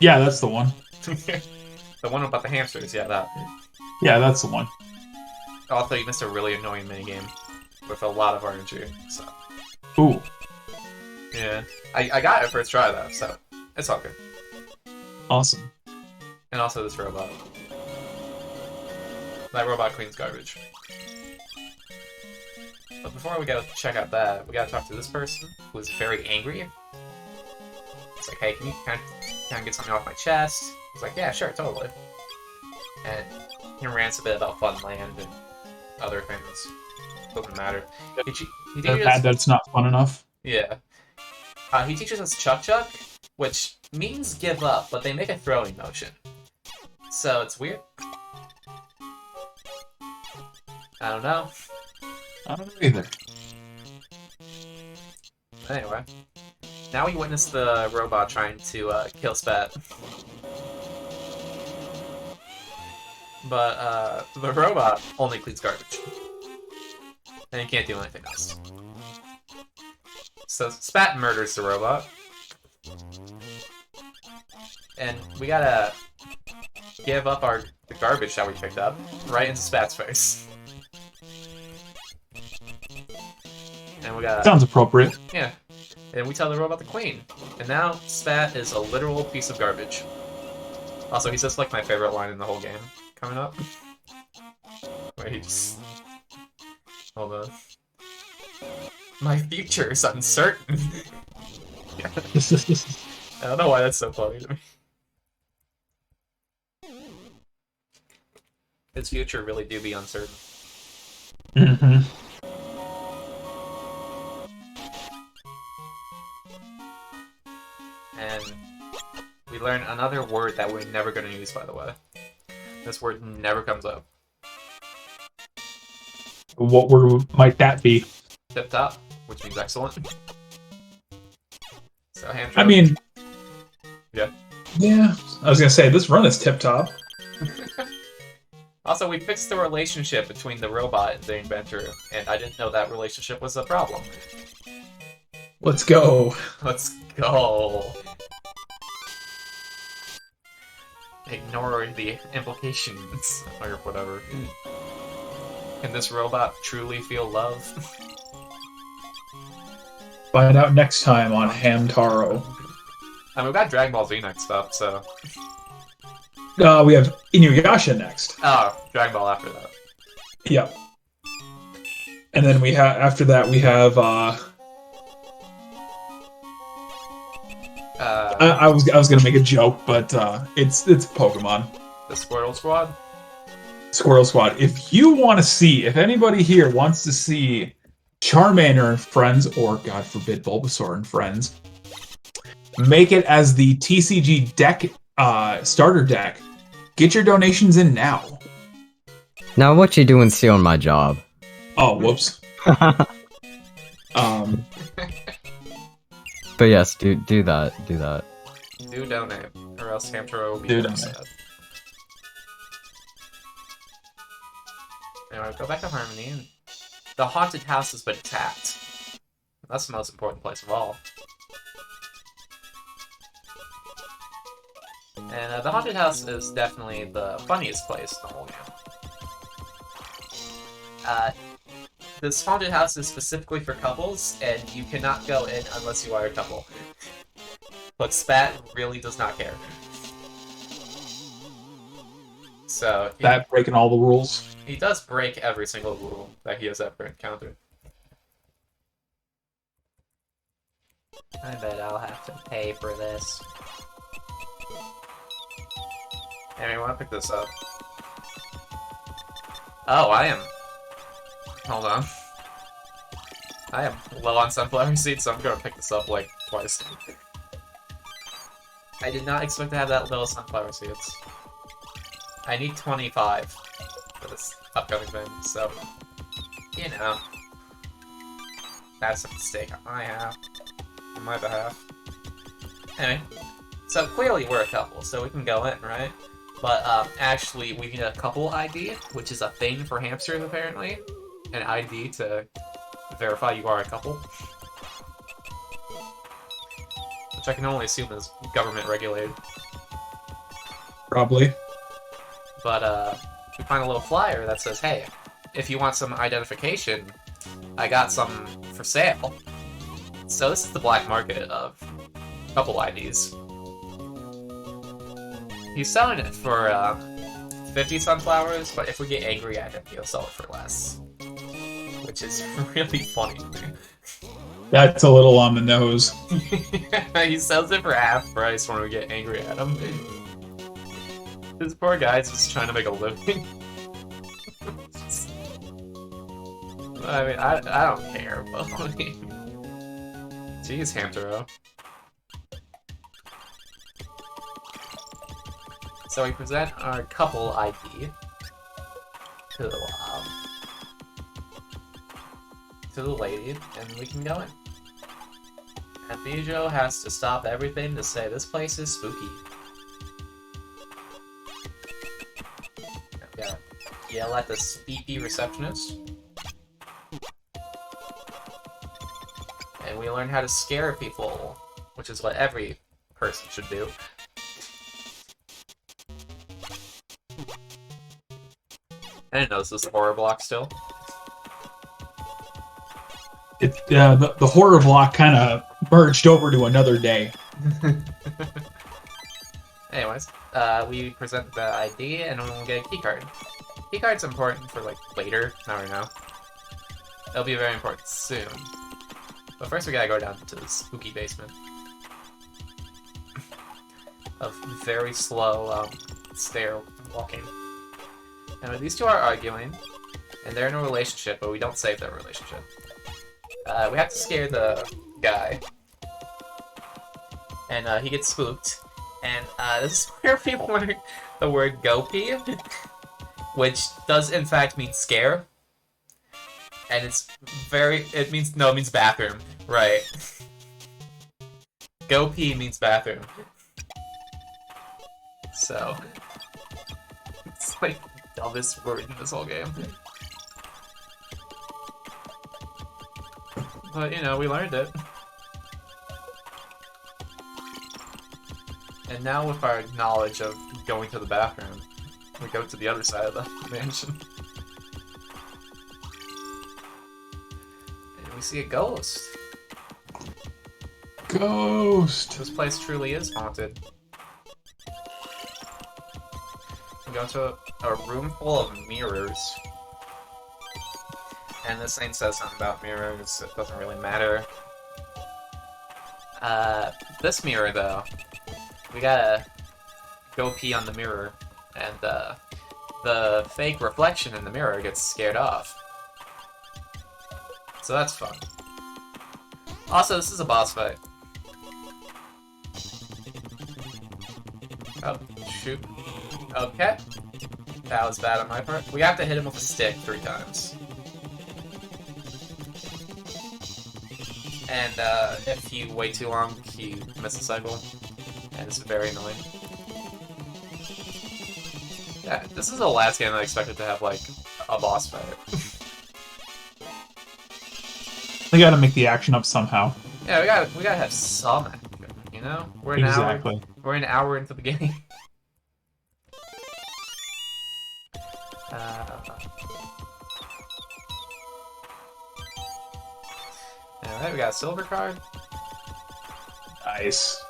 yeah, that's the one. The one about the hamsters, yeah, that. Yeah, that's the one. Also, you missed a really annoying minigame with a lot of RNG, so. Ooh. Yeah. I got it first try, though, so it's all good. Awesome. And also this robot. That robot cleans garbage. But before we go check out that, we gotta talk to this person who is very angry. It's like, hey, can you kind of get something off my chest? He's like, yeah, sure, totally. And he rants a bit about Funland and other things. Doesn't matter. He teaches us, That's not fun enough. yeah. He teaches us Chuck Chuck, which means give up, but they make a throwing motion. So it's weird. I don't know. I don't know either. Anyway, now we witness the robot trying to kill Spat. But the robot only cleans garbage. And he can't do anything else. So Spat murders the robot. And we gotta give up the garbage that we picked up right into Spat's face. And we gotta... Sounds appropriate. Yeah. And we tell the robot the queen. And now Spat is a literal piece of garbage. Also, he says like my favorite line in the whole game coming up. Where he just... Hold on. My future is uncertain. I don't know why that's so funny to me. His future really do be uncertain. Mm-hmm. And we learn another word that we're never going to use, by the way. This word never comes up. What word might that be? Tip top, which means excellent. So Hamtaro... I mean... Yeah. Yeah, I was gonna say, this run is tip-top. Also, we fixed the relationship between the robot and the inventor, and I didn't know that relationship was a problem. Let's go. Let's go. Ignore the implications, or whatever. Can this robot truly feel love? Find out next time on Hamtaro. And we've got Dragon Ball Z next up, so... We have Inuyasha next. Oh, Dragon Ball after that. Yep. And then after that we have I was gonna make a joke, but it's Pokemon. The Squirtle Squad? Squirrel Squad. If anybody here wants to see Charmander and friends, or God forbid Bulbasaur and friends, make it as the TCG deck starter deck. Get your donations in now. Now what you doing stealing my job? Oh, whoops. But yes, do that. Do donate, or else Hamtaro will be Do upset. Anyway, go back to Harmony. And the haunted house has been attacked. That's the most important place of all. And the haunted house is definitely the funniest place in the whole game. This haunted house is specifically for couples, and you cannot go in unless you are a couple. But Spat really does not care. So That breaking all the rules. he does break every single rule that he has ever encountered. I bet I'll have to pay for this. Anyway, I want to pick this up. Oh, I am. Hold on. I am low on sunflower seeds, so I'm gonna pick this up like twice. I did not expect to have that little sunflower seeds. I need 25 for this upcoming thing, so you know. That's a mistake on my behalf. Anyway, so clearly we're a couple, so we can go in, right? But actually, we need a couple ID, which is a thing for hamsters apparently. An ID to verify you are a couple. Which I can only assume is government regulated. Probably. But we find a little flyer that says, hey, if you want some identification, I got some for sale. So this is the black market of couple IDs. He's selling it for 50 sunflowers, but if we get angry at him, he'll sell it for less. Which is really funny. That's a little on the nose. He sells it for half price when we get angry at him. This poor guy's just trying to make a living. I mean, I don't care, but jeez, Hamtaro. So we present our couple ID to the lady, and we can go in. And Bijo has to stop everything to say this place is spooky. Yeah, yell at the spooky receptionist. And we learn how to scare people, which is what every person should do. I didn't know this was a horror block still. The horror block kind of merged over to another day. Anyways, we present the ID and we'll get a keycard. Keycard's important for like later, not right now. It'll be very important soon. But first we gotta go down to the spooky basement. Of very slow stair walking. And these two are arguing, and they're in a relationship, but we don't save their relationship. We have to scare the guy. And he gets spooked. And this is where people learn the word "gopee," which does in fact mean scare. And it means bathroom. Right. Gopee means bathroom. So, it's like the dumbest word in this whole game. But, you know, we learned it. And now with our knowledge of going to the bathroom, we go to the other side of the mansion. And we see a ghost. Ghost! This place truly is haunted. We go to a room full of mirrors. And this thing says something about mirrors, it doesn't really matter. This mirror, though, we gotta go pee on the mirror, and the fake reflection in the mirror gets scared off. So that's fun. Also, this is a boss fight. Oh, shoot. Okay. That was bad on my part. We have to hit him with a stick 3 times. And if you wait too long, you miss the cycle. And it's very annoying. Yeah, this is the last game I expected to have, like, a boss fight. They gotta make the action up somehow. Yeah, we gotta have some action, you know? We're an hour into the game. Alright, we got a silver card. Nice.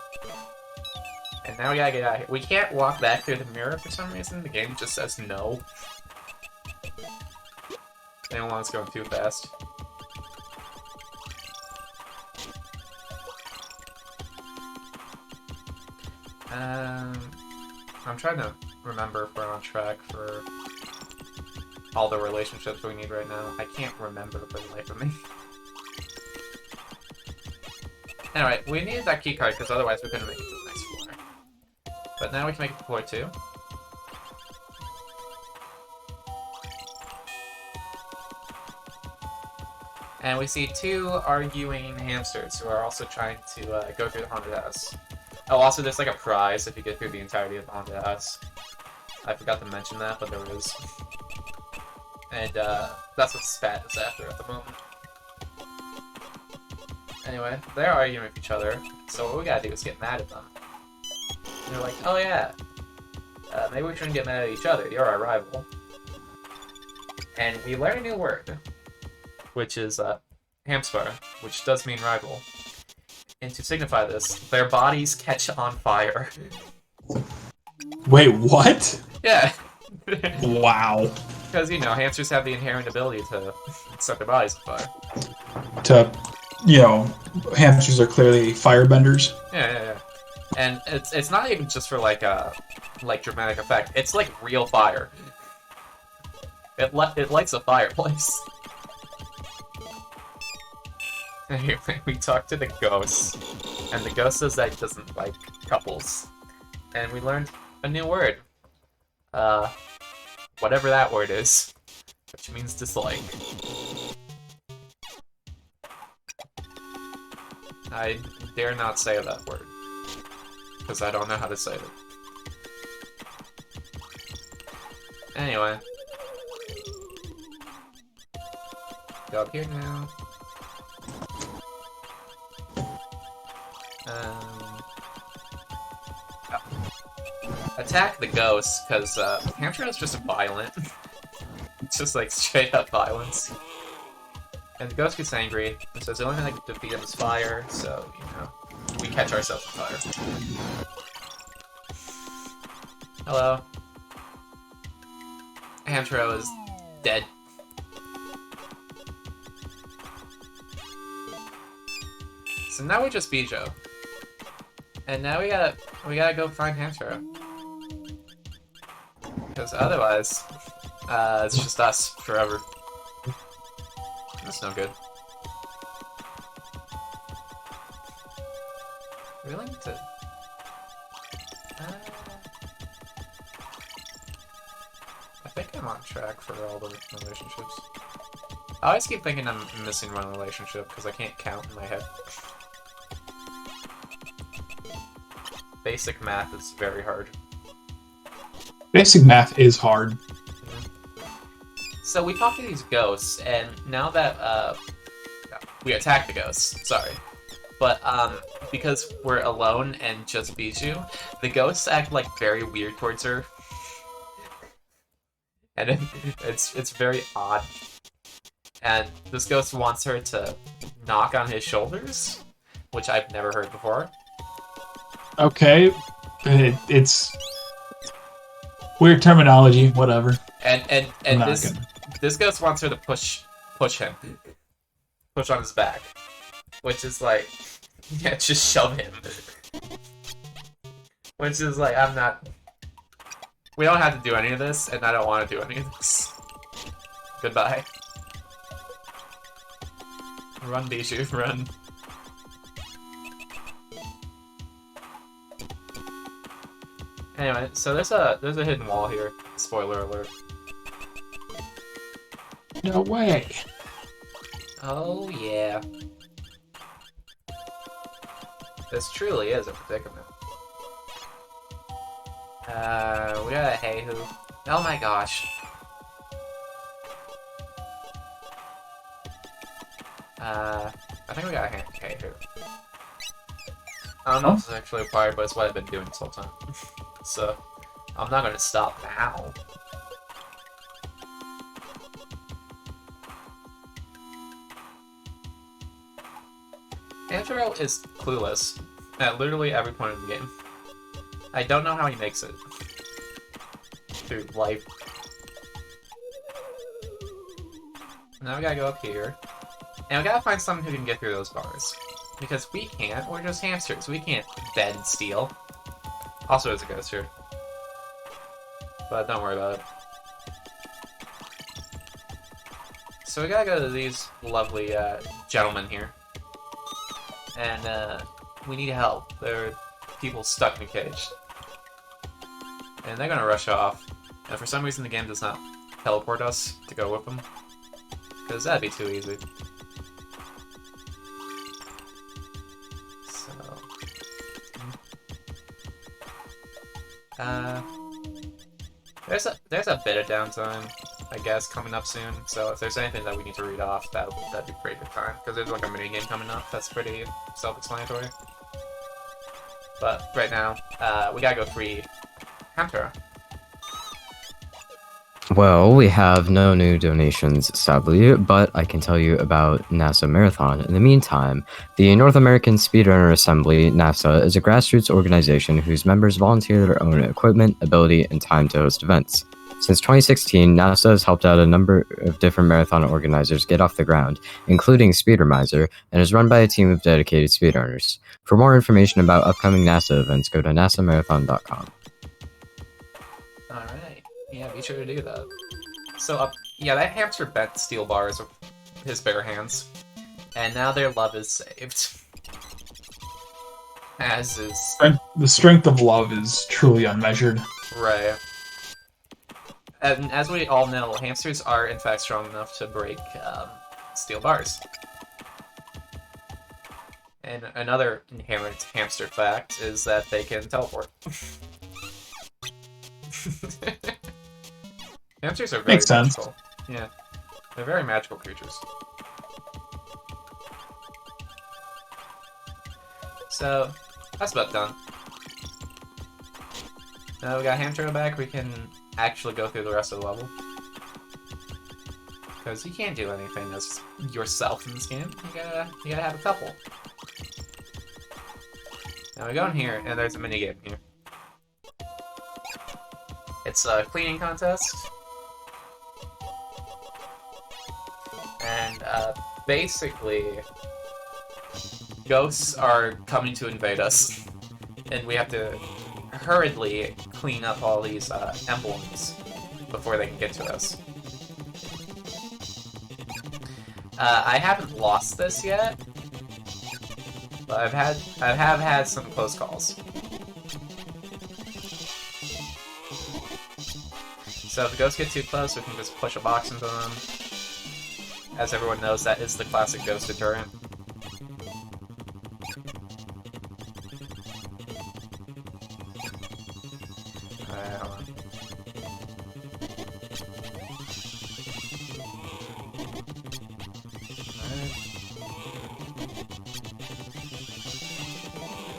And now we gotta get out of here. We can't walk back through the mirror for some reason. The game just says no. They don't want us going too fast. I'm trying to remember if we're on track for all the relationships we need right now. I can't remember for the life of me. Anyway, we needed that key card because otherwise we couldn't make it to the next floor. But now we can make it to floor 2. And we see 2 arguing hamsters who are also trying to go through the haunted house. Oh, also there's like a prize if you get through the entirety of the haunted house. I forgot to mention that, but there is. And that's what Spat is after at the moment. Anyway, they're arguing with each other, so what we gotta do is get mad at them. And they're like, oh yeah, maybe we shouldn't get mad at each other, you're our rival. And we learn a new word, which is Hamspar, which does mean rival. And to signify this, their bodies catch on fire. Wait, what? Yeah. Wow. Because, you know, hamsters have the inherent ability to set their bodies on fire. Hamsters are clearly firebenders. Yeah. And it's not even just for like dramatic effect. It's like real fire. It lights a fireplace. Anyway, we talked to the ghost, and the ghost says that he doesn't like couples. And we learned a new word. Whatever that word is, which means dislike. I dare not say that word, because I don't know how to say it. Anyway. Go up here now. Attack the ghost, because Hamtaro is just violent. It's just like straight up violence. And the ghost gets angry, and says the only thing that can defeat him is fire, so, you know, we catch ourselves on fire. Hello. Hamtaro is dead. So now we just Bijo. And now we gotta go find Hamtaro. Because otherwise, it's just us forever. That's no good. Really need to... I think I'm on track for all the relationships. I always keep thinking I'm missing one relationship because I can't count in my head. Basic math is very hard. Basic math is hard. So we talk to these ghosts, and now that we attack the ghosts, sorry, but because we're alone and just Bijou, the ghosts act like very weird towards her, and it's very odd. And this ghost wants her to knock on his shoulders, which I've never heard before. Okay, it's weird terminology. Whatever. And this ghost wants her to push him, push on his back, which is like, yeah, just shove him. Which is like, I'm not. We don't have to do any of this, and I don't want to do any of this. Goodbye. Run, Bijou, run. Anyway, so there's a hidden wall here. Spoiler alert. No way. Oh yeah. This truly is a predicament. We got a hey who. Oh my gosh. I think we got a hey who. I don't know if this is actually required, but it's what I've been doing this whole time. So, I'm not gonna stop now. Hamtaro is clueless at literally every point of the game. I don't know how he makes it through life. Now we gotta go up here. And we gotta find someone who can get through those bars. Because we can't, we're just hamsters. We can't bend steel. Also, there's a ghost here. But don't worry about it. So we gotta go to these lovely gentlemen here. And we need help. There are people stuck in a cage. And they're gonna rush off. And for some reason the game does not teleport us to go with them. Because that'd be too easy. So... There's a bit of downtime, I guess, coming up soon. So if there's anything that we need to read off, that'd be pretty good time. Because there's like a mini game coming up that's pretty self-explanatory. But right now, we gotta go free Hamtaro. Well, we have no new donations, sadly, but I can tell you about NASAMarathon. In the meantime, the North American Speedrunner Assembly, NASA, is a grassroots organization whose members volunteer their own equipment, ability, and time to host events. Since 2016, NASA has helped out a number of different marathon organizers get off the ground, including Speedromizer, and is run by a team of dedicated speedrunners. For more information about upcoming NASA events, go to nasamarathon.com. Alright, yeah, be sure to do that. So, yeah, that hamster bent steel bars with his bare hands, and now their love is saved. As is... The strength of love is truly unmeasured. Right. And as we all know, hamsters are in fact strong enough to break steel bars. And another inherent hamster fact is that they can teleport. Hamsters are very Makes sense. magical. Yeah, they're very magical creatures. So, that's about done. Now we got Hamtaro back, we can actually go through the rest of the level. Because you can't do anything as yourself in this game. You gotta have a couple. Now we go in here, and there's a minigame here. It's a cleaning contest. And basically, ghosts are coming to invade us. And we have to hurriedly clean up all these emblems before they can get to us. I haven't lost this yet, but I have had some close calls. So if the ghosts get too close, we can just push a box into them. As everyone knows, that is the classic ghost deterrent. Alright, hold on.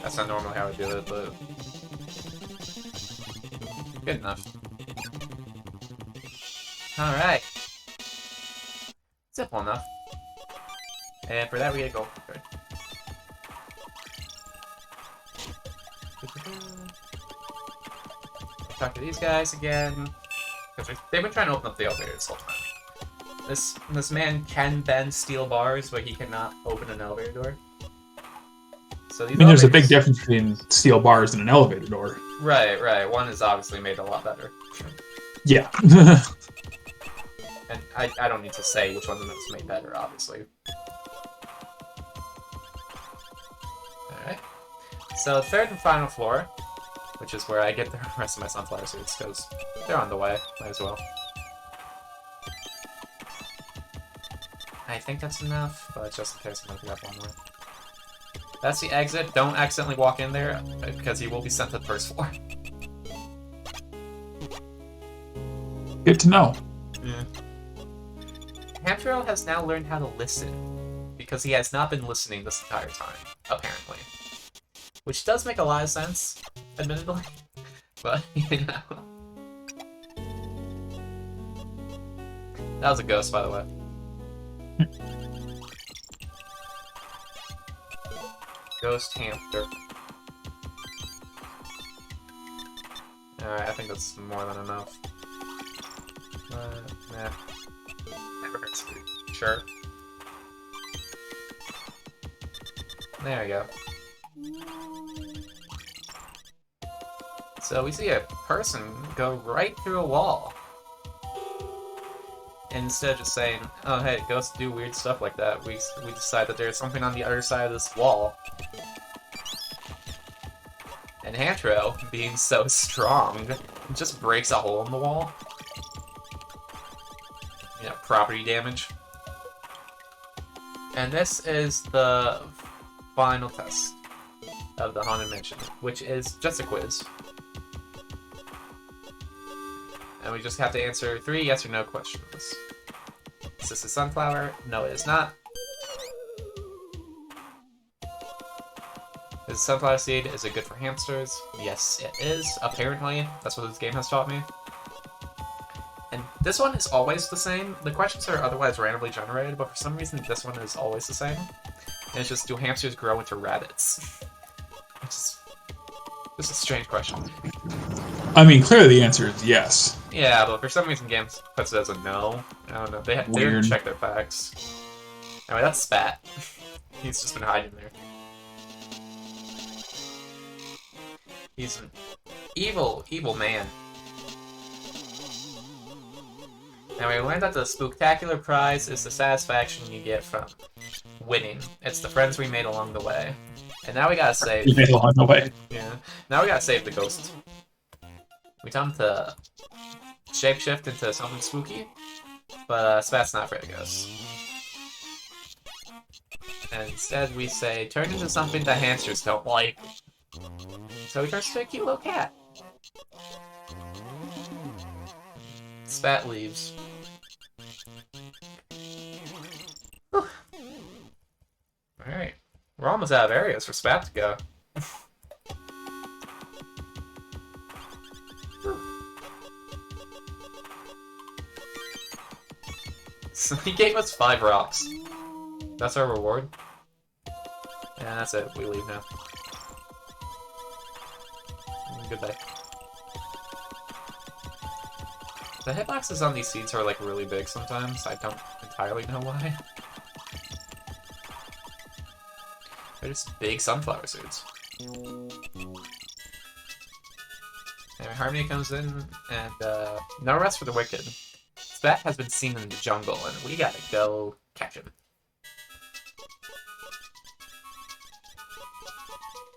That's not normally how I do it, but good enough. Alright. Simple enough. And for that we get gold. Okay. Talk to these guys again. Because they've been trying to open up the elevator this whole time. This man can bend steel bars, but he cannot open an elevator door. So these There's a big difference between steel bars and an elevator door. Right, right. One is obviously made a lot better. Yeah. And I don't need to say which one is made better, obviously. Alright. So, third and final floor, which is where I get the rest of my sunflower suits, because they're on the way. Might as well. I think that's enough, but just in case I might grab one more. That's the exit. Don't accidentally walk in there, because you will be sent to the first floor. Good to know. Yeah. Hamtaro has now learned how to listen, because he has not been listening this entire time, apparently. Which does make a lot of sense, admittedly, but, you know. That was a ghost, by the way. Ghost hamster. Alright, I think that's more than enough. Yeah. Never hurts to be sure. There we go. So we see a person go right through a wall. Instead of just saying, oh hey, ghosts do weird stuff like that, we decide that there's something on the other side of this wall. And Hamtaro, being so strong, just breaks a hole in the wall. You know, property damage. And this is the final test of the Haunted Mansion, which is just a quiz. And we just have to answer 3 yes or no questions. Is this a sunflower? No, it is not. Is a sunflower seed, is it good for hamsters? Yes, it is, apparently. That's what this game has taught me. And this one is always the same. The questions are otherwise randomly generated, but for some reason this one is always the same. And it's just, do hamsters grow into rabbits? Which is just a strange question. I mean, clearly the answer is yes. Yeah, but for some reason games puts it as a no. I don't know, they didn't check their facts. Anyway, that's Spat. He's just been hiding there. He's an evil, evil man. And we learned that the spooktacular prize is the satisfaction you get from winning. It's the friends we made along the way. And now we gotta save... We made along the way. Yeah. Now we gotta save the ghost. We tell him to shapeshift into something spooky, but Spat's not afraid of ghosts. And instead we say, turn into something that hamsters don't like. So he turns into a cute little cat. Spat leaves. Alright. We're almost out of areas for Spat to go. So he gave us 5 rocks. That's our reward. Yeah, that's it. We leave now. Goodbye. The hitboxes on these seeds are like really big sometimes. I don't entirely know why. They're just big sunflower seeds. Anyway, Harmony comes in, and no rest for the wicked. Spat has been seen in the jungle, and we gotta go catch him.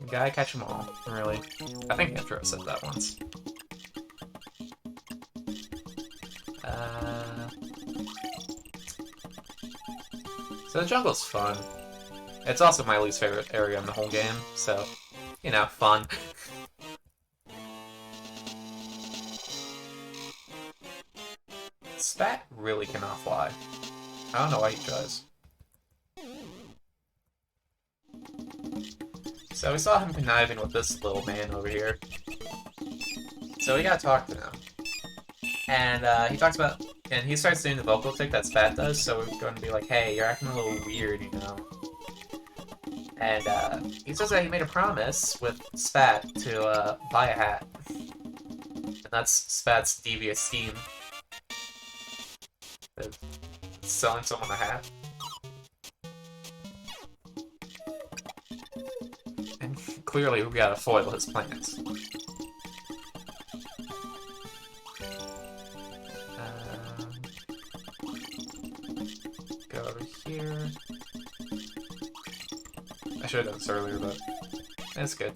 We gotta catch them all, really. I think Hamtaro said that once. So the jungle's fun. It's also my least favorite area in the whole game, so, you know, fun. Spat really cannot fly. I don't know why he tries. So we saw him conniving with this little man over here. So we gotta talk to him. And he talks about, and he starts doing the vocal tick that Spat does, so we're going to be like, hey, you're acting a little weird, you know. And he says that he made a promise with Spat to buy a hat. And that's Spat's devious scheme. Selling someone a hat. And clearly we gotta foil his plans. Go over here. I should have done this earlier, but it's good.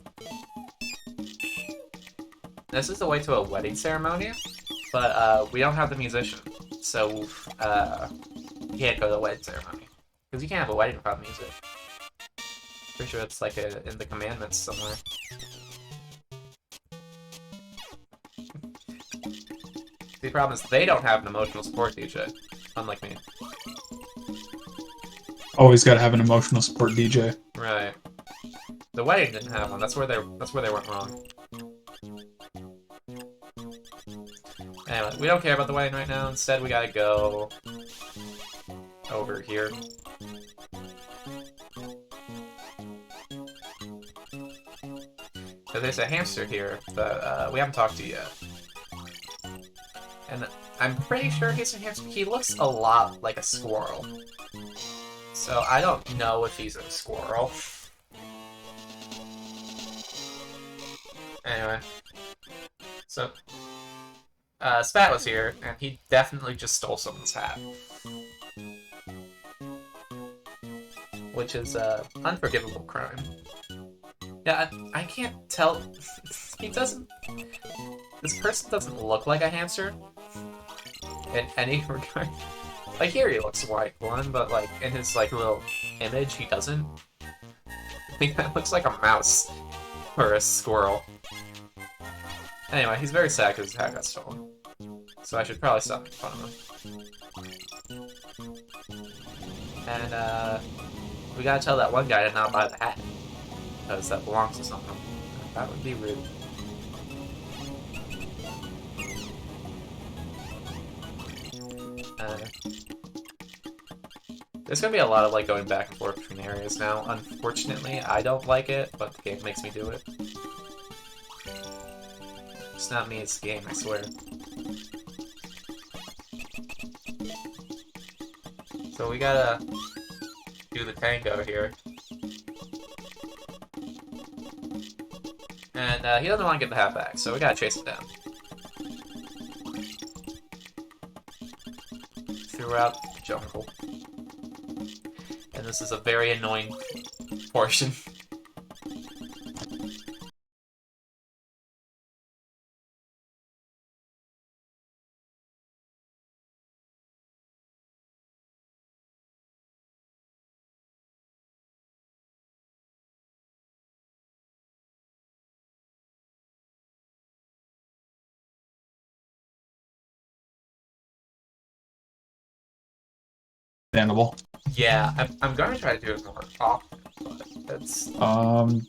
This is the way to a wedding ceremony, but we don't have the musician, so you can't go to the wedding ceremony. Because you can't have a wedding without music. Pretty sure it's like in the commandments somewhere. The problem is they don't have an emotional support DJ, unlike me. Always got to have an emotional support DJ. Right. The wedding didn't have one. That's where they went wrong. Anyway, we don't care about the wedding right now. Instead, we gotta go over here. So there's a hamster here that we haven't talked to yet. And I'm pretty sure he's a hamster. He looks a lot like a squirrel. So I don't know if he's a squirrel. Anyway. So, Spat was here, and he definitely just stole someone's hat. Which is an unforgivable crime. Yeah, I can't tell. He doesn't. This person doesn't look like a hamster in any regard. Like here he looks like one, but like in his like little image he doesn't. I think that looks like a mouse or a squirrel. Anyway, he's very sad because his hat got stolen. So I should probably stop making fun of him. And we gotta tell that one guy to not buy the hat. Because that belongs to someone. That would be rude. There's gonna be a lot of like going back and forth between areas now. Unfortunately, I don't like it, but the game makes me do it. It's not me, it's the game, I swear. So we gotta do the tango here. And he doesn't want to get the hat back, so we gotta chase him down. Throughout the jungle. And this is a very annoying portion. Understandable. Yeah, I'm gonna try to do it more often, but that's...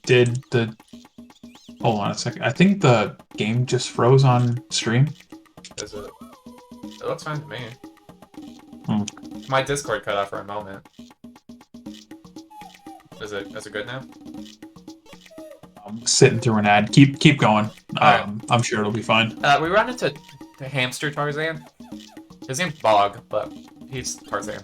Did the... Hold on a second. I think the game just froze on stream. Is it? It looks fine to me. Hmm. My Discord cut off for a moment. Is it good now? I'm sitting through an ad. Keep going. Alright. I'm sure it'll be fine. We run into the hamster Tarzan. His name's Bog, but he's Tarzan.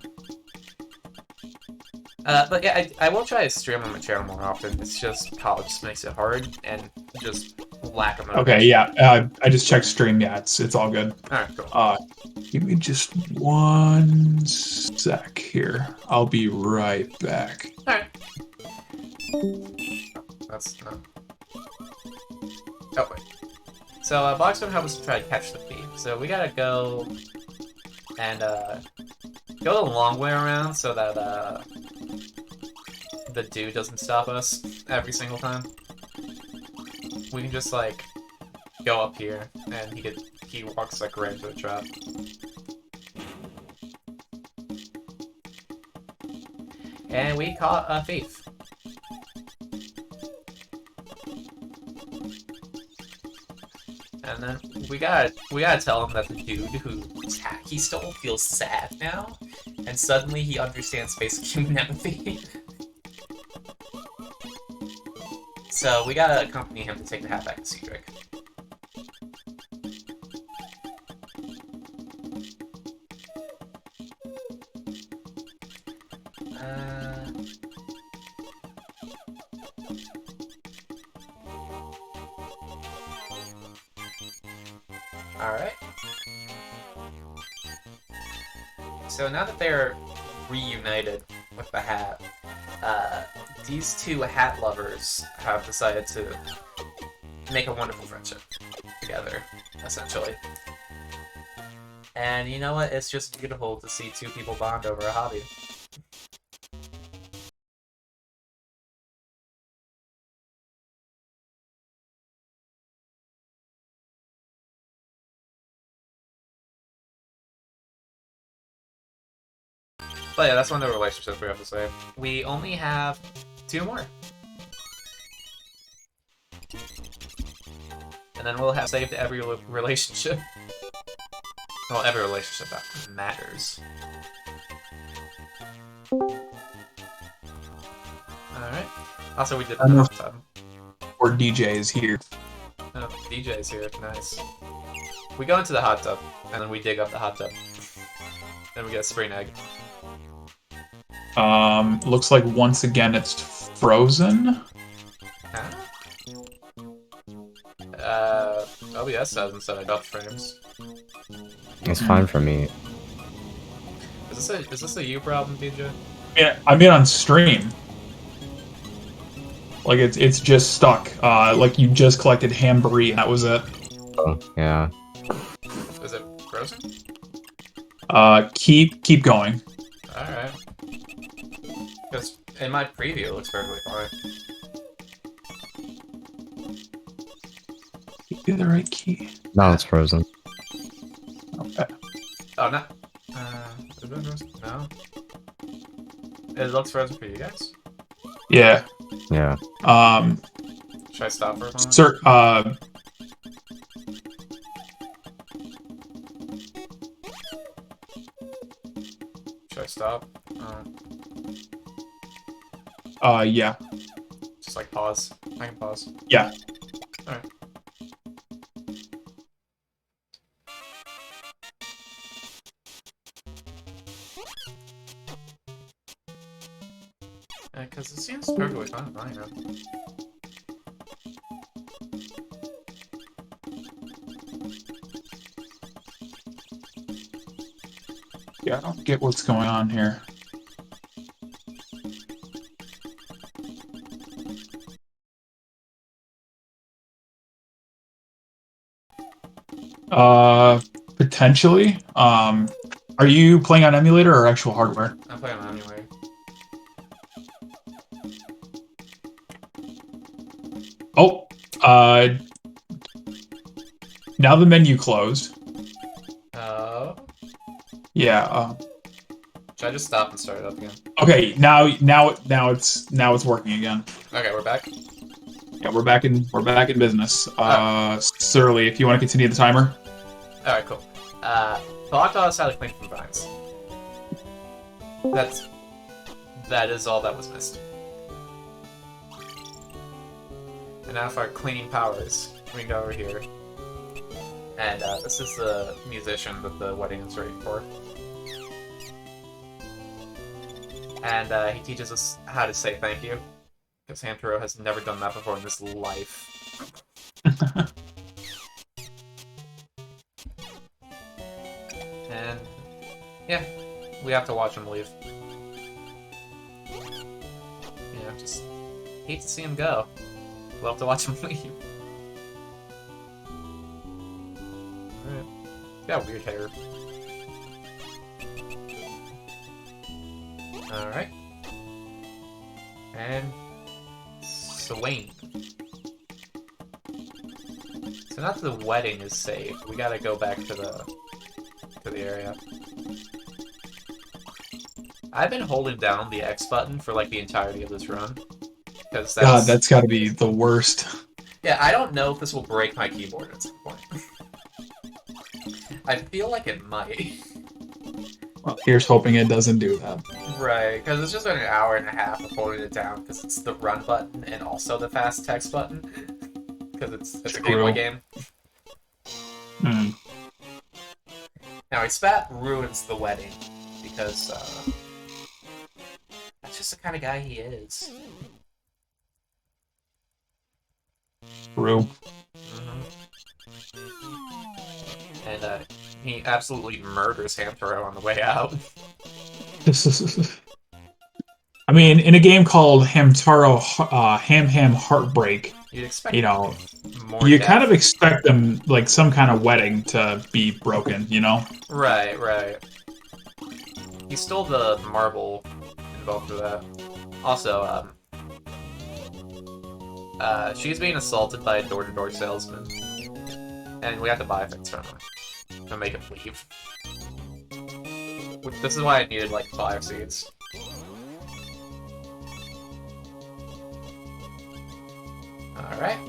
But yeah, I will try to stream on my channel more often. It's just college just makes it hard and just lack of motivation. Okay, yeah. I just checked stream. Yeah, it's all good. Alright, cool. Give me just 1 sec here. I'll be right back. Alright. That's not... Oh, wait. So, Bog's gonna help us try to catch the thief. So we gotta go and, go the long way around so that, the dude doesn't stop us every single time. We can just, like, go up here, and he walks, like, right into the trap. And we caught a thief. And then we gotta tell him that the dude whose hat he stole feels sad now, and suddenly he understands basic human empathy. So we gotta accompany him to take the hat back to Cedric. Alright. So now that they're reunited with the hat, these two hat lovers have decided to make a wonderful friendship together, essentially. And you know what? It's just beautiful to see two people bond over a hobby. But yeah, that's one of the relationships we have to save. We only have 2 more. And then we'll have saved every relationship. Well, every relationship that matters. Alright. Also, we did the hot tub. Or DJ is here. Oh, DJ's here. Nice. We go into the hot tub, and then we dig up the hot tub. Then we get a spring egg. Looks like once again it's frozen. Huh? OBS says instead of dub frames. It's fine for me. Is this a you problem, DJ? Yeah, I mean on stream. Like it's just stuck. Like you just collected Hambury and that was it. Oh, yeah. Is it frozen? Keep going. Alright. Because in my preview it looks perfectly fine. Do the right key. Now it's frozen. Okay. Oh, no. Is it frozen? No. It looks frozen for you guys? Yeah. Yeah. Should I stop for a moment? Sir. Should I stop? Yeah. Just like pause. I can pause. Yeah. Alright. Because it seems perfectly fine. I know. Yeah, I don't get what's going on here. Potentially. Are you playing on emulator or actual hardware? I'm playing on anyway. Oh, now the menu closed. Oh. Yeah. Should I just stop and start it up again? Okay. Now it's working again. Okay, we're back. Yeah, we're back in business. Surly, if you want to continue the timer. Alright, cool. Block taught us how to clean from vines. That is all that was missed. And now for our cleaning powers, we can go over here. And this is the musician that the wedding is ready for. And he teaches us how to say thank you. Because Hamtaro has never done that before in his life. And yeah, we have to watch him leave. Yeah, just hate to see him go. Love to watch him leave. Alright. Got weird hair. Alright. And Swain. So now that the wedding is safe, we gotta go back to the area. I've been holding down the X button for like the entirety of this run. Because God, that's got to be the worst. Yeah, I don't know if this will break my keyboard at some point. I feel like it might. Well, here's hoping it doesn't do that. Right, because it's just been an hour and a half of holding it down, because it's the run button and also the fast text button. Because it's a Game Boy game. Hmm. Now, Spat ruins the wedding, because that's just the kind of guy he is. True. And he absolutely murders Hamtaro on the way out. I mean, in a game called Hamtaro, Heartbreak, You'd expect, you know, more you death. kind of expect them, like, some kind of wedding to be broken, you know? Right, right. He stole the marble involved for that. Also, she's being assaulted by a door-to-door salesman. And we have to buy things from her to make him leave. This is why I needed, like, 5 seeds. Alright.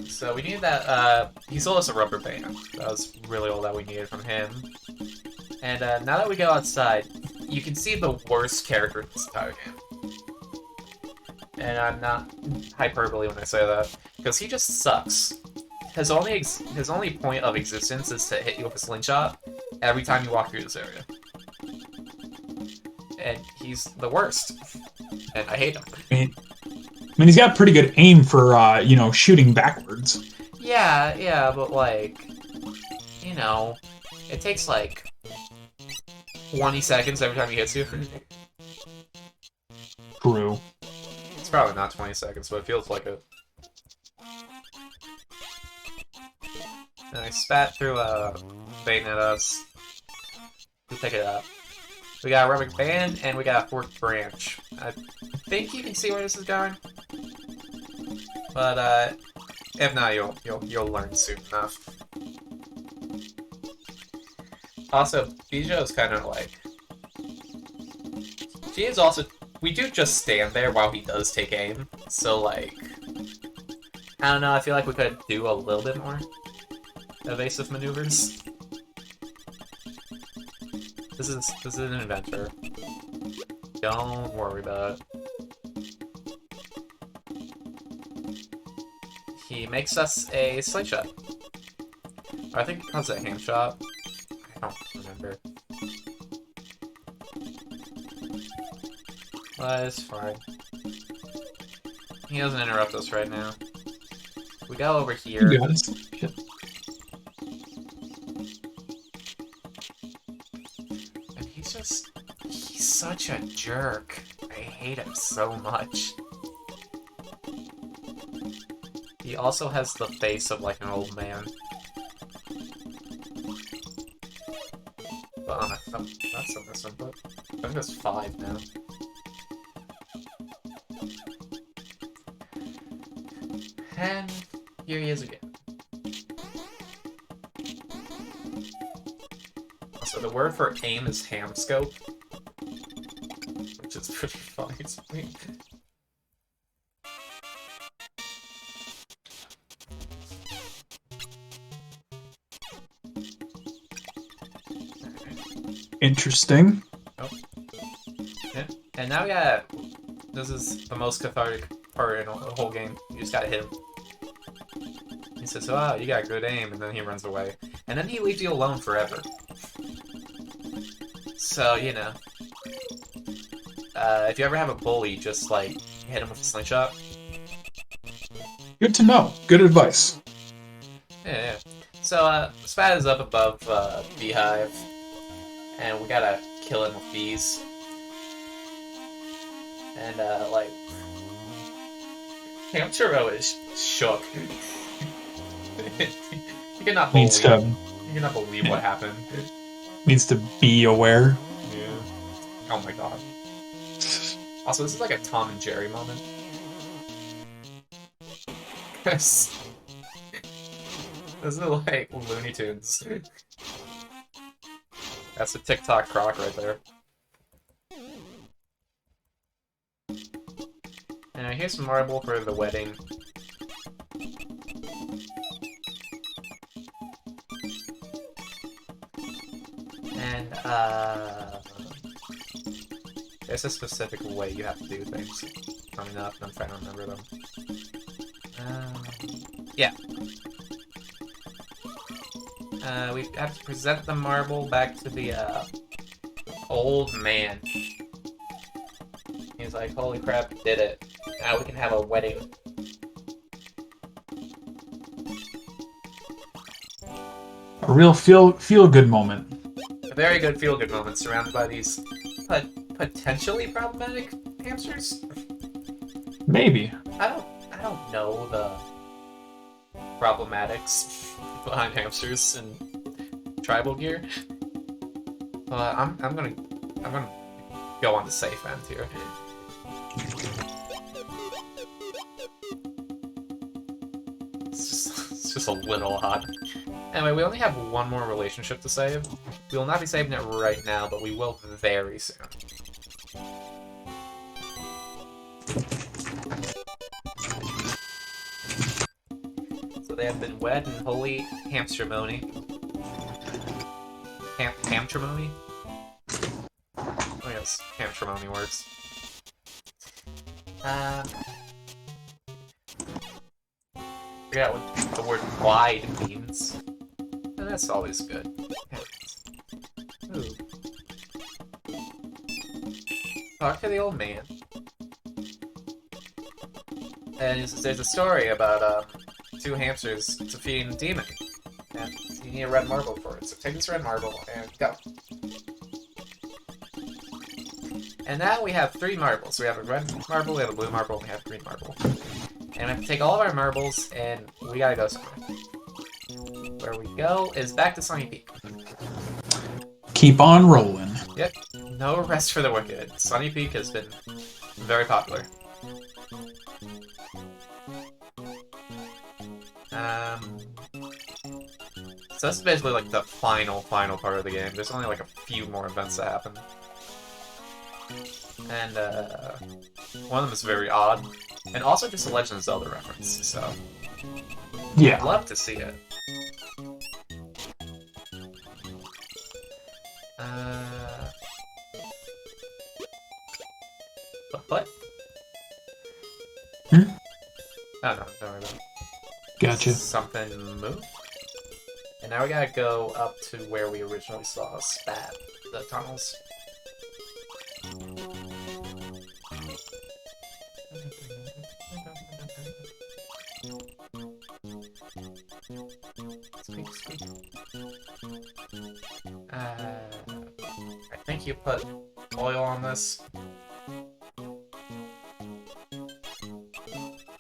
So we need that, he sold us a rubber band. That was really all that we needed from him. And now that we go outside, you can see the worst character in this entire game. And I'm not hyperbole when I say that, because he just sucks. His only point of existence is to hit you with a slingshot every time you walk through this area. And he's the worst. And I hate him. I mean, mean, he's got pretty good aim for, shooting backwards. Yeah, but like, you know, it takes like 20 seconds every time he hits you. True. It's probably not 20 seconds, but it feels like it. And I spat through a bait at us. We pick it up. We got a rubber band and we got a forked branch. I think you can see where this is going. But if not, you'll learn soon enough. Also, Bijou is kind of like. She is also. We do just stand there while he does take aim, so like. I don't know. I feel like we could do a little bit more evasive maneuvers. This is an adventure. Don't worry about it. He makes us a slingshot. Or I think he calls it a ham shot. I don't remember. But it's fine. He doesn't interrupt us right now. We go over here. You got it. Shit. And he's such a jerk. I hate him so much. He also has the face of like an old man. But that's on this input. I think that's 5 now. And here he is again. So the word for aim is ham scope, which is pretty funny to me. Interesting. Oh. Yeah. And now we got. This is the most cathartic part in the whole game. You just gotta hit him. He says, "Oh, you got good aim," and then he runs away. And then he leaves you alone forever. So, you know. If you ever have a bully, just, like, hit him with a slingshot. Good to know. Good advice. Yeah. So, Spat is up above Beehive. And we gotta kill him with bees. And, like... Hamtaro is shook. You cannot believe what happened. Needs to be aware. Yeah. Oh my god. Also, this is like a Tom and Jerry moment. This is like Looney Tunes. That's a TikTok croc right there. And here's some marble for the wedding. And, there's a specific way you have to do things. Funny enough, I'm trying to remember them. Yeah. We have to present the marble back to the, old man. He's like, holy crap, we did it. Now we can have a wedding. A real feel-good moment. A very good feel-good moment surrounded by these potentially problematic hamsters. Maybe. I don't know the problematics behind hamsters and tribal gear. But I'm gonna go on the safe end here. It's just a little odd. Anyway, we only have one more relationship to save. We will not be saving it right now, but we will very soon. So they have been wed in holy hamstermony. Hamtramony? Oh yes, hamtramony works. Forgot what the word wide means. And that's always good. Ooh. Talk to the old man. And there's a story about two hamsters defeating a demon. And you need a red marble for it. So take this red marble and go. And now we have 3 marbles. We have a red marble, we have a blue marble, and we have a green marble. And we have to take all of our marbles, and we gotta go somewhere. Where we go is back to Sunny Peak. Keep on rolling. Yep, no rest for the wicked. Sunny Peak has been very popular. So this is basically like the final part of the game. There's only like a few more events that happen. And one of them is very odd. And also just a Legend of Zelda reference, so Yeah. I'd love to see it. What? Hmm? Oh no, don't worry about it. Gotcha. Something moved? And now we gotta go up to where we originally saw Spat, the tunnels. I think you put oil on this.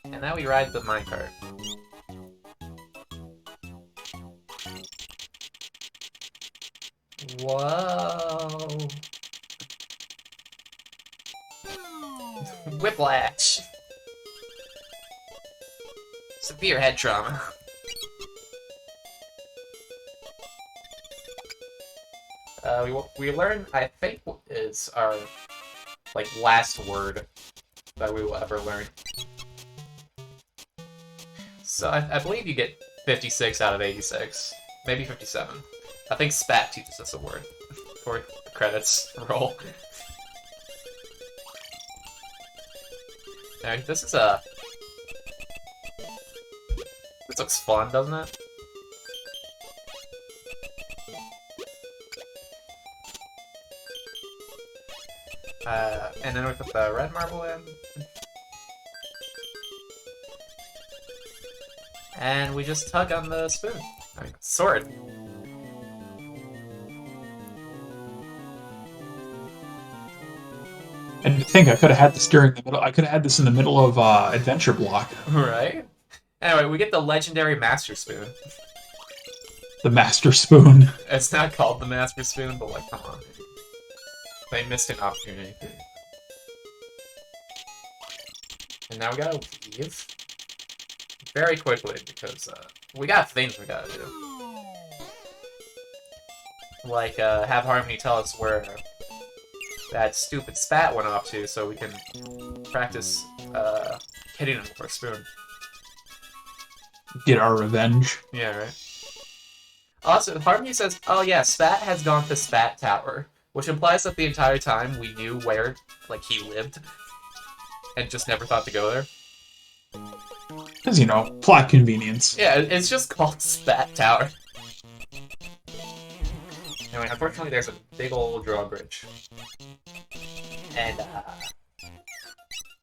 And now we ride the minecart. Whoa! Whiplash! Severe head trauma. We learn, I think, is our, like, last word that we will ever learn. So I believe you get 56 out of 86. Maybe 57. I think Spat teaches us a word before the credits roll. Now, this is a... This looks fun, doesn't it? And then we put the red marble in. And we just tug on the spoon. I mean, sword. And to think I could have had this during the middle. I could have had this in the middle of Adventure Block. Right? Anyway, we get the legendary Master Spoon. The Master Spoon. It's not called the Master Spoon, but like, come on. They missed an opportunity. And now we gotta leave very quickly because we got things we gotta do. Like have Harmony tell us where that stupid Spat went off to, so we can practice hitting him with our spoon. Get our revenge. Yeah, right. Also, Harmony says, "Oh yeah, Spat has gone to Spat Tower," which implies that the entire time we knew where, like, he lived, and just never thought to go there. Because, you know, plot convenience. Yeah, it's just called Spat Tower. Anyway, unfortunately, there's a big old drawbridge. And,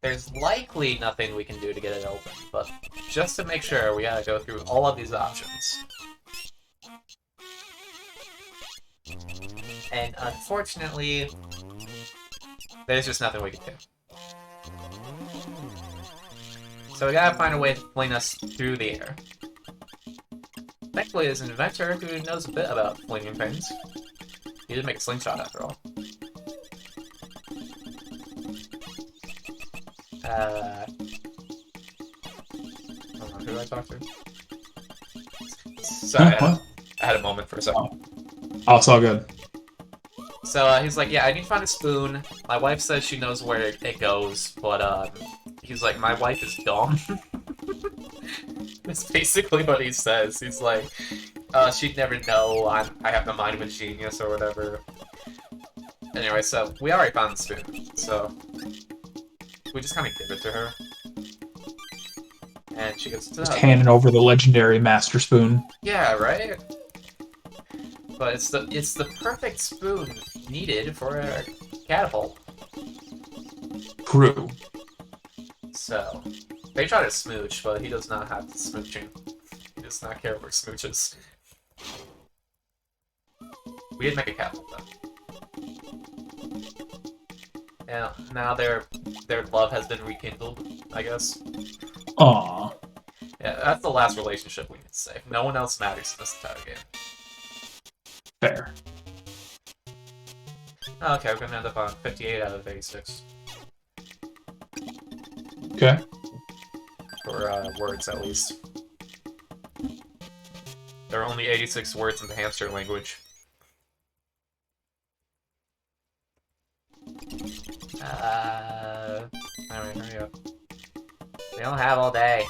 there's likely nothing we can do to get it open, but just to make sure, we gotta go through all of these options. And unfortunately, there's just nothing we can do. So we gotta find a way to fling us through the air. Thankfully, there's an inventor who knows a bit about flinging things. He did make a slingshot after all. Hold on, who did I talk to? Sorry, I had a moment for a second. Oh, it's all good. So he's like, yeah, I need to find a spoon. My wife says she knows where it goes, but he's like, my wife is dumb. That's basically what he says. He's like, she'd never know I have the mind of a genius or whatever. Anyway, so we already found the spoon, so we just kind of give it to her. And she gets to Just handing over the legendary Master Spoon. Yeah, right? But it's the perfect spoon needed for a catapult. True. So They try to smooch, but he does not have the smooching. He does not care for smooches. We did make a catapult though. And now their love has been rekindled, I guess. Aww. Yeah, that's the last relationship we need to save. No one else matters in this entire game. Fair. Okay, we're gonna end up on 58 out of 86. Okay. For words, at least. There are only 86 words in the hamster language. Alright, hurry up. We don't have all day.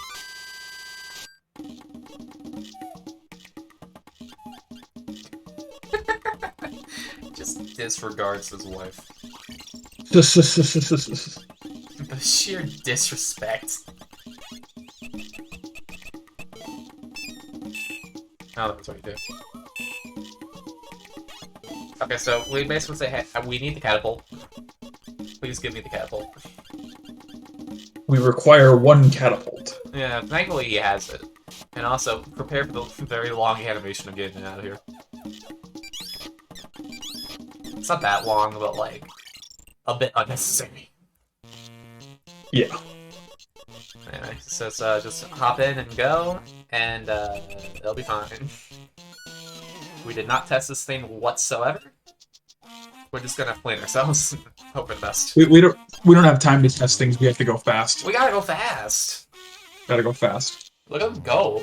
Just disregards his wife. The sheer disrespect. Oh, that's what you do. Okay, so we basically say, hey, we need the catapult. Please give me the catapult. We require one catapult. Yeah, thankfully he has it. And also, prepare for the very long animation of getting it out of here. It's not that long, but like, a bit unnecessary. Yeah. Anyway, so just hop in and go, and it'll be fine. We did not test this thing whatsoever. We're just gonna play ourselves. Hope for the best. We don't have time to test things. We have to go fast. We gotta go fast. Gotta go fast. Look at him go.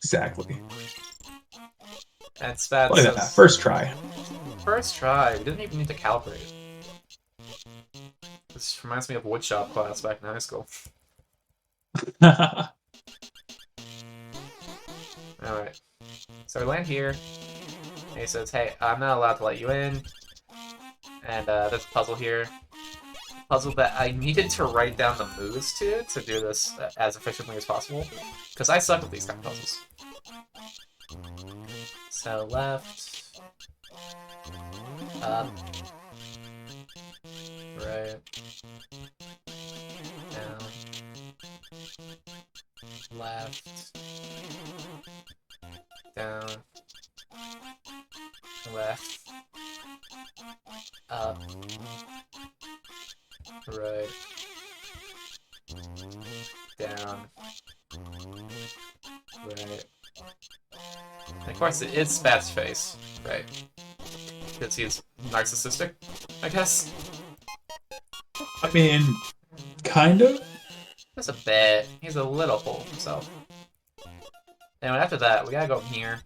Exactly. That's bad. Look at that. First try. First try. We didn't even need to calibrate. This reminds me of woodshop class back in high school. Alright. So we land here. And he says, hey, I'm not allowed to let you in. And there's a puzzle here. Puzzle that I needed to write down the moves to do this as efficiently as possible. Because I suck at these kind of puzzles. So left. Up. Right. Down. Left. Down. Left. Up. Right. Down. Right. And of course, it's Spat's face, right? Because he's narcissistic, I guess. I mean, kind of. Just a bit. He's a little full of himself. And after that, we gotta go here.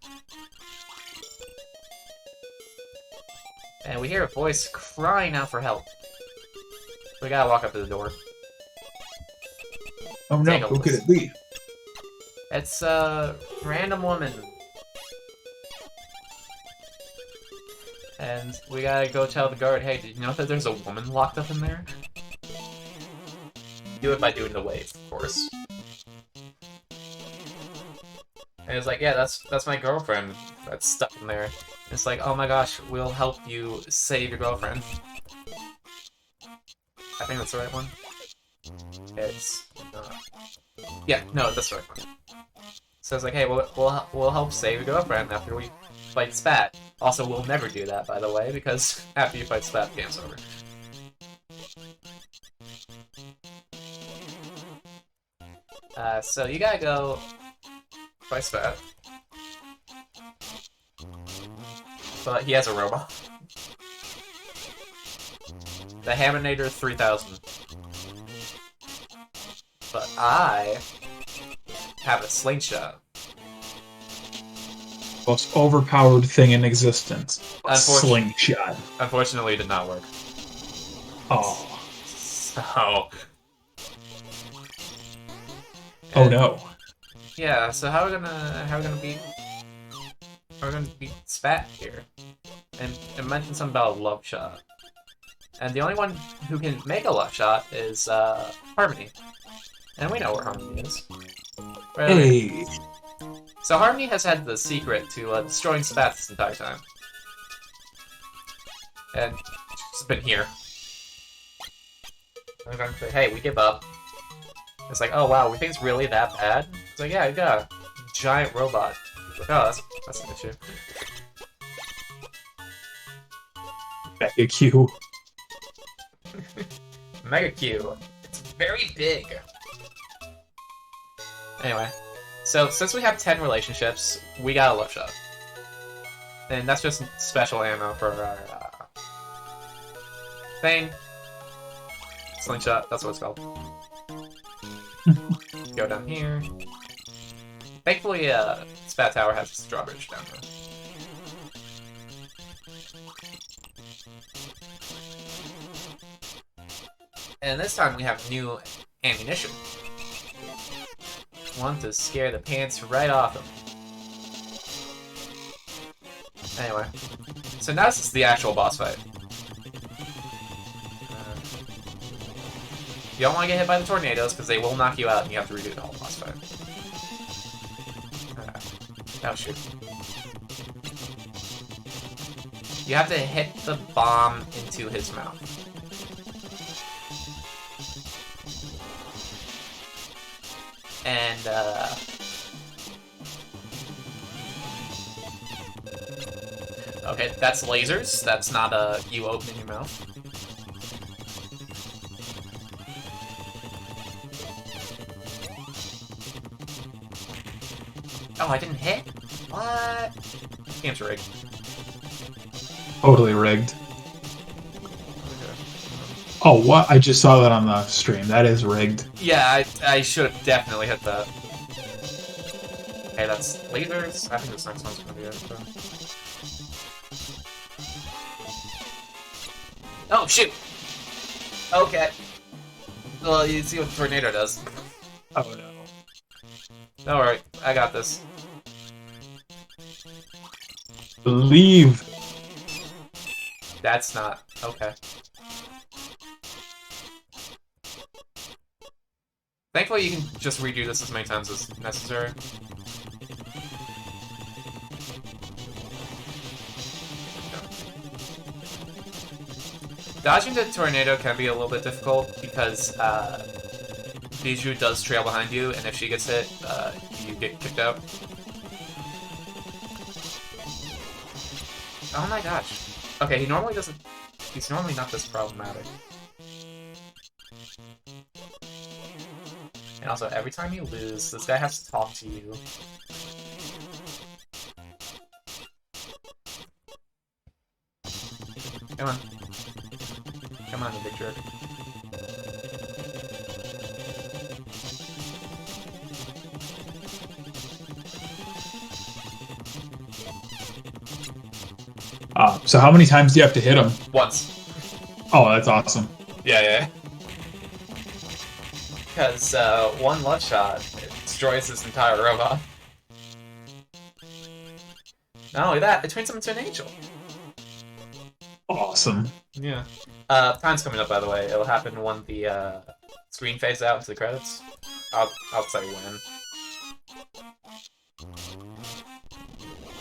And we hear a voice crying out for help. We gotta walk up to the door. Oh no, Take a who could listen. it be? It's a random woman. And we gotta go tell the guard, hey, did you know that there's a woman locked up in there? Do it by doing the wave, of course. And it's like, yeah, that's my girlfriend that's stuck in there. And it's like, oh my gosh, we'll help you save your girlfriend. I think that's the right one. It's not. Yeah, no, that's the right one. So it's like, hey, we'll help save your girlfriend after we fight Spat. Also, we'll never do that, by the way, because after you fight Spat, the game's over. So you gotta go fight Spat. But he has a robot. The Haminator 3000. But I have a slingshot. Most overpowered thing in existence. A Unfortunately- slingshot. Unfortunately, it did not work. Oh. So... Oh no. Yeah, so how are we gonna beat Spat here? And it mentioned something about a love shot. And the only one who can make a love shot is Harmony. And we know where Harmony is. Right over here. Hey. So Harmony has had the secret to destroying Spat this entire time. And she's been here. I'm gonna say, hey, we give up. It's like, oh wow, we think it's really that bad? It's like, yeah, you got a giant robot. Like, oh, that's an issue. Mega Q. Mega Q. It's very big. Anyway, so since we have 10 relationships, we got a love shot. And that's just special ammo for our thing. Slingshot, that's what it's called. Go down here. Thankfully, Spat Tower has its drawbridge down there. And this time we have new ammunition. One to scare the pants right off them. Anyway, so now this is the actual boss fight. You don't want to get hit by the tornadoes because they will knock you out and you have to redo the whole boss fight. Oh shoot. You have to hit the bomb into his mouth. And, okay, that's lasers. That's not, you opening your mouth. Oh, I didn't hit? What? This game's rigged. Totally rigged. Oh, what? I just saw that on the stream. That is rigged. Yeah, I should have definitely hit that. Okay, that's lasers. I think this next one's gonna be it. So. Oh, shoot! Okay. Well, you see what the tornado does. Oh, no. Don't worry, I got this. Believe. That's not... okay. Thankfully, you can just redo this as many times as necessary. Dodging the tornado can be a little bit difficult because Bijou does trail behind you, and if she gets hit, you get kicked out. Oh my gosh. Okay, he normally doesn't... he's normally not this problematic. And also, every time you lose, this guy has to talk to you. Come on. Come on, you big jerk. So how many times do you have to hit him? Once. Oh, that's awesome. Yeah. Because one love shot destroys this entire robot. Not only that, it turns him into an angel. Awesome. Yeah. Time's coming up, by the way. It'll happen when the screen fades out into the credits. I'll tell you when.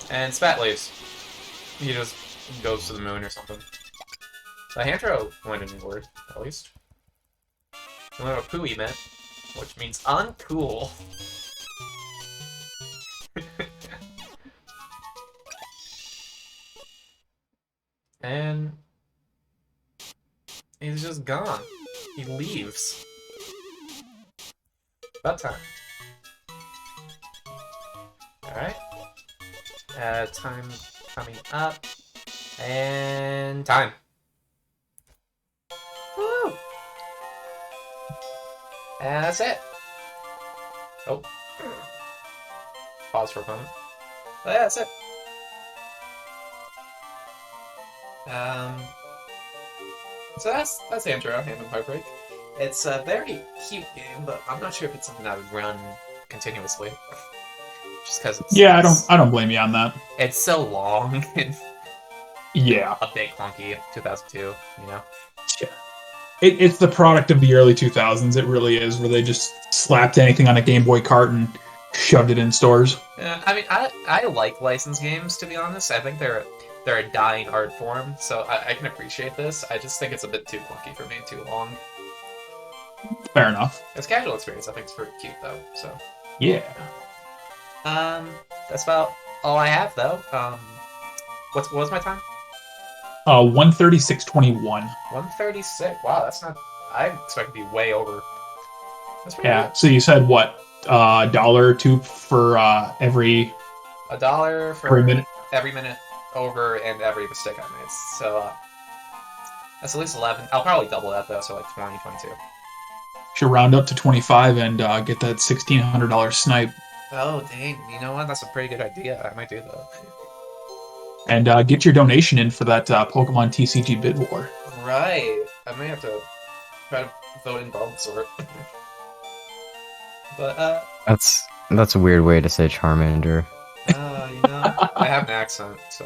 And Spat leaves. He just goes to the moon or something. But Hamtaro went anywhere, at least. I learned what Pooey meant, which means uncool. And he's just gone. He leaves. About time. Alright. Time coming up. And time. Woo! And that's it. Oh. Pause for a moment. But yeah, that's it. So that's Hamtaro, Hand of Heartbreak. It's a very cute game, but I'm not sure if it's something I would run continuously. Just because it's... Yeah, I don't blame you on that. It's so long and Yeah. a bit clunky. 2002, you know. Yeah. It's the product of the early 2000s. It really is, where they just slapped anything on a Game Boy cart and shoved it in stores. Yeah, I mean, I like licensed games, to be honest. I think they're a dying art form, so I can appreciate this. I just think it's a bit too clunky for me, too long. Fair enough. It's casual experience. I think it's pretty cute though. So Yeah. that's about all I have though. What was my time? 136.21. 136. Wow, that's not. I expect to be way over. That's pretty Yeah. good. So you said what? $1 or $2 for every $1 for every minute. every minute over and every mistake I made. So that's at least 11. I'll probably double that though, so like 20, 22. Should round up to 25 and get that $1,600 snipe. Oh dang! You know what? That's a pretty good idea. I might do that. And get your donation in for that Pokemon TCG bid war. Right. I may have to try to vote in Bulbasaur. But That's a weird way to say Charmander. I have an accent, so.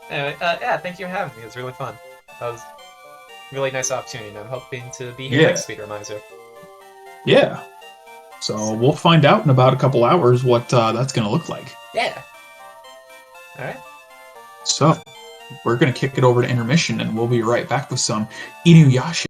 Anyway, yeah, thank you for having me. It was really fun. That was a really nice opportunity, and I'm hoping to be here next Speedromizer. Yeah. So we'll find out in about a couple hours what that's going to look like. Yeah. All right. So we're going to kick it over to intermission, and we'll be right back with some Inuyasha.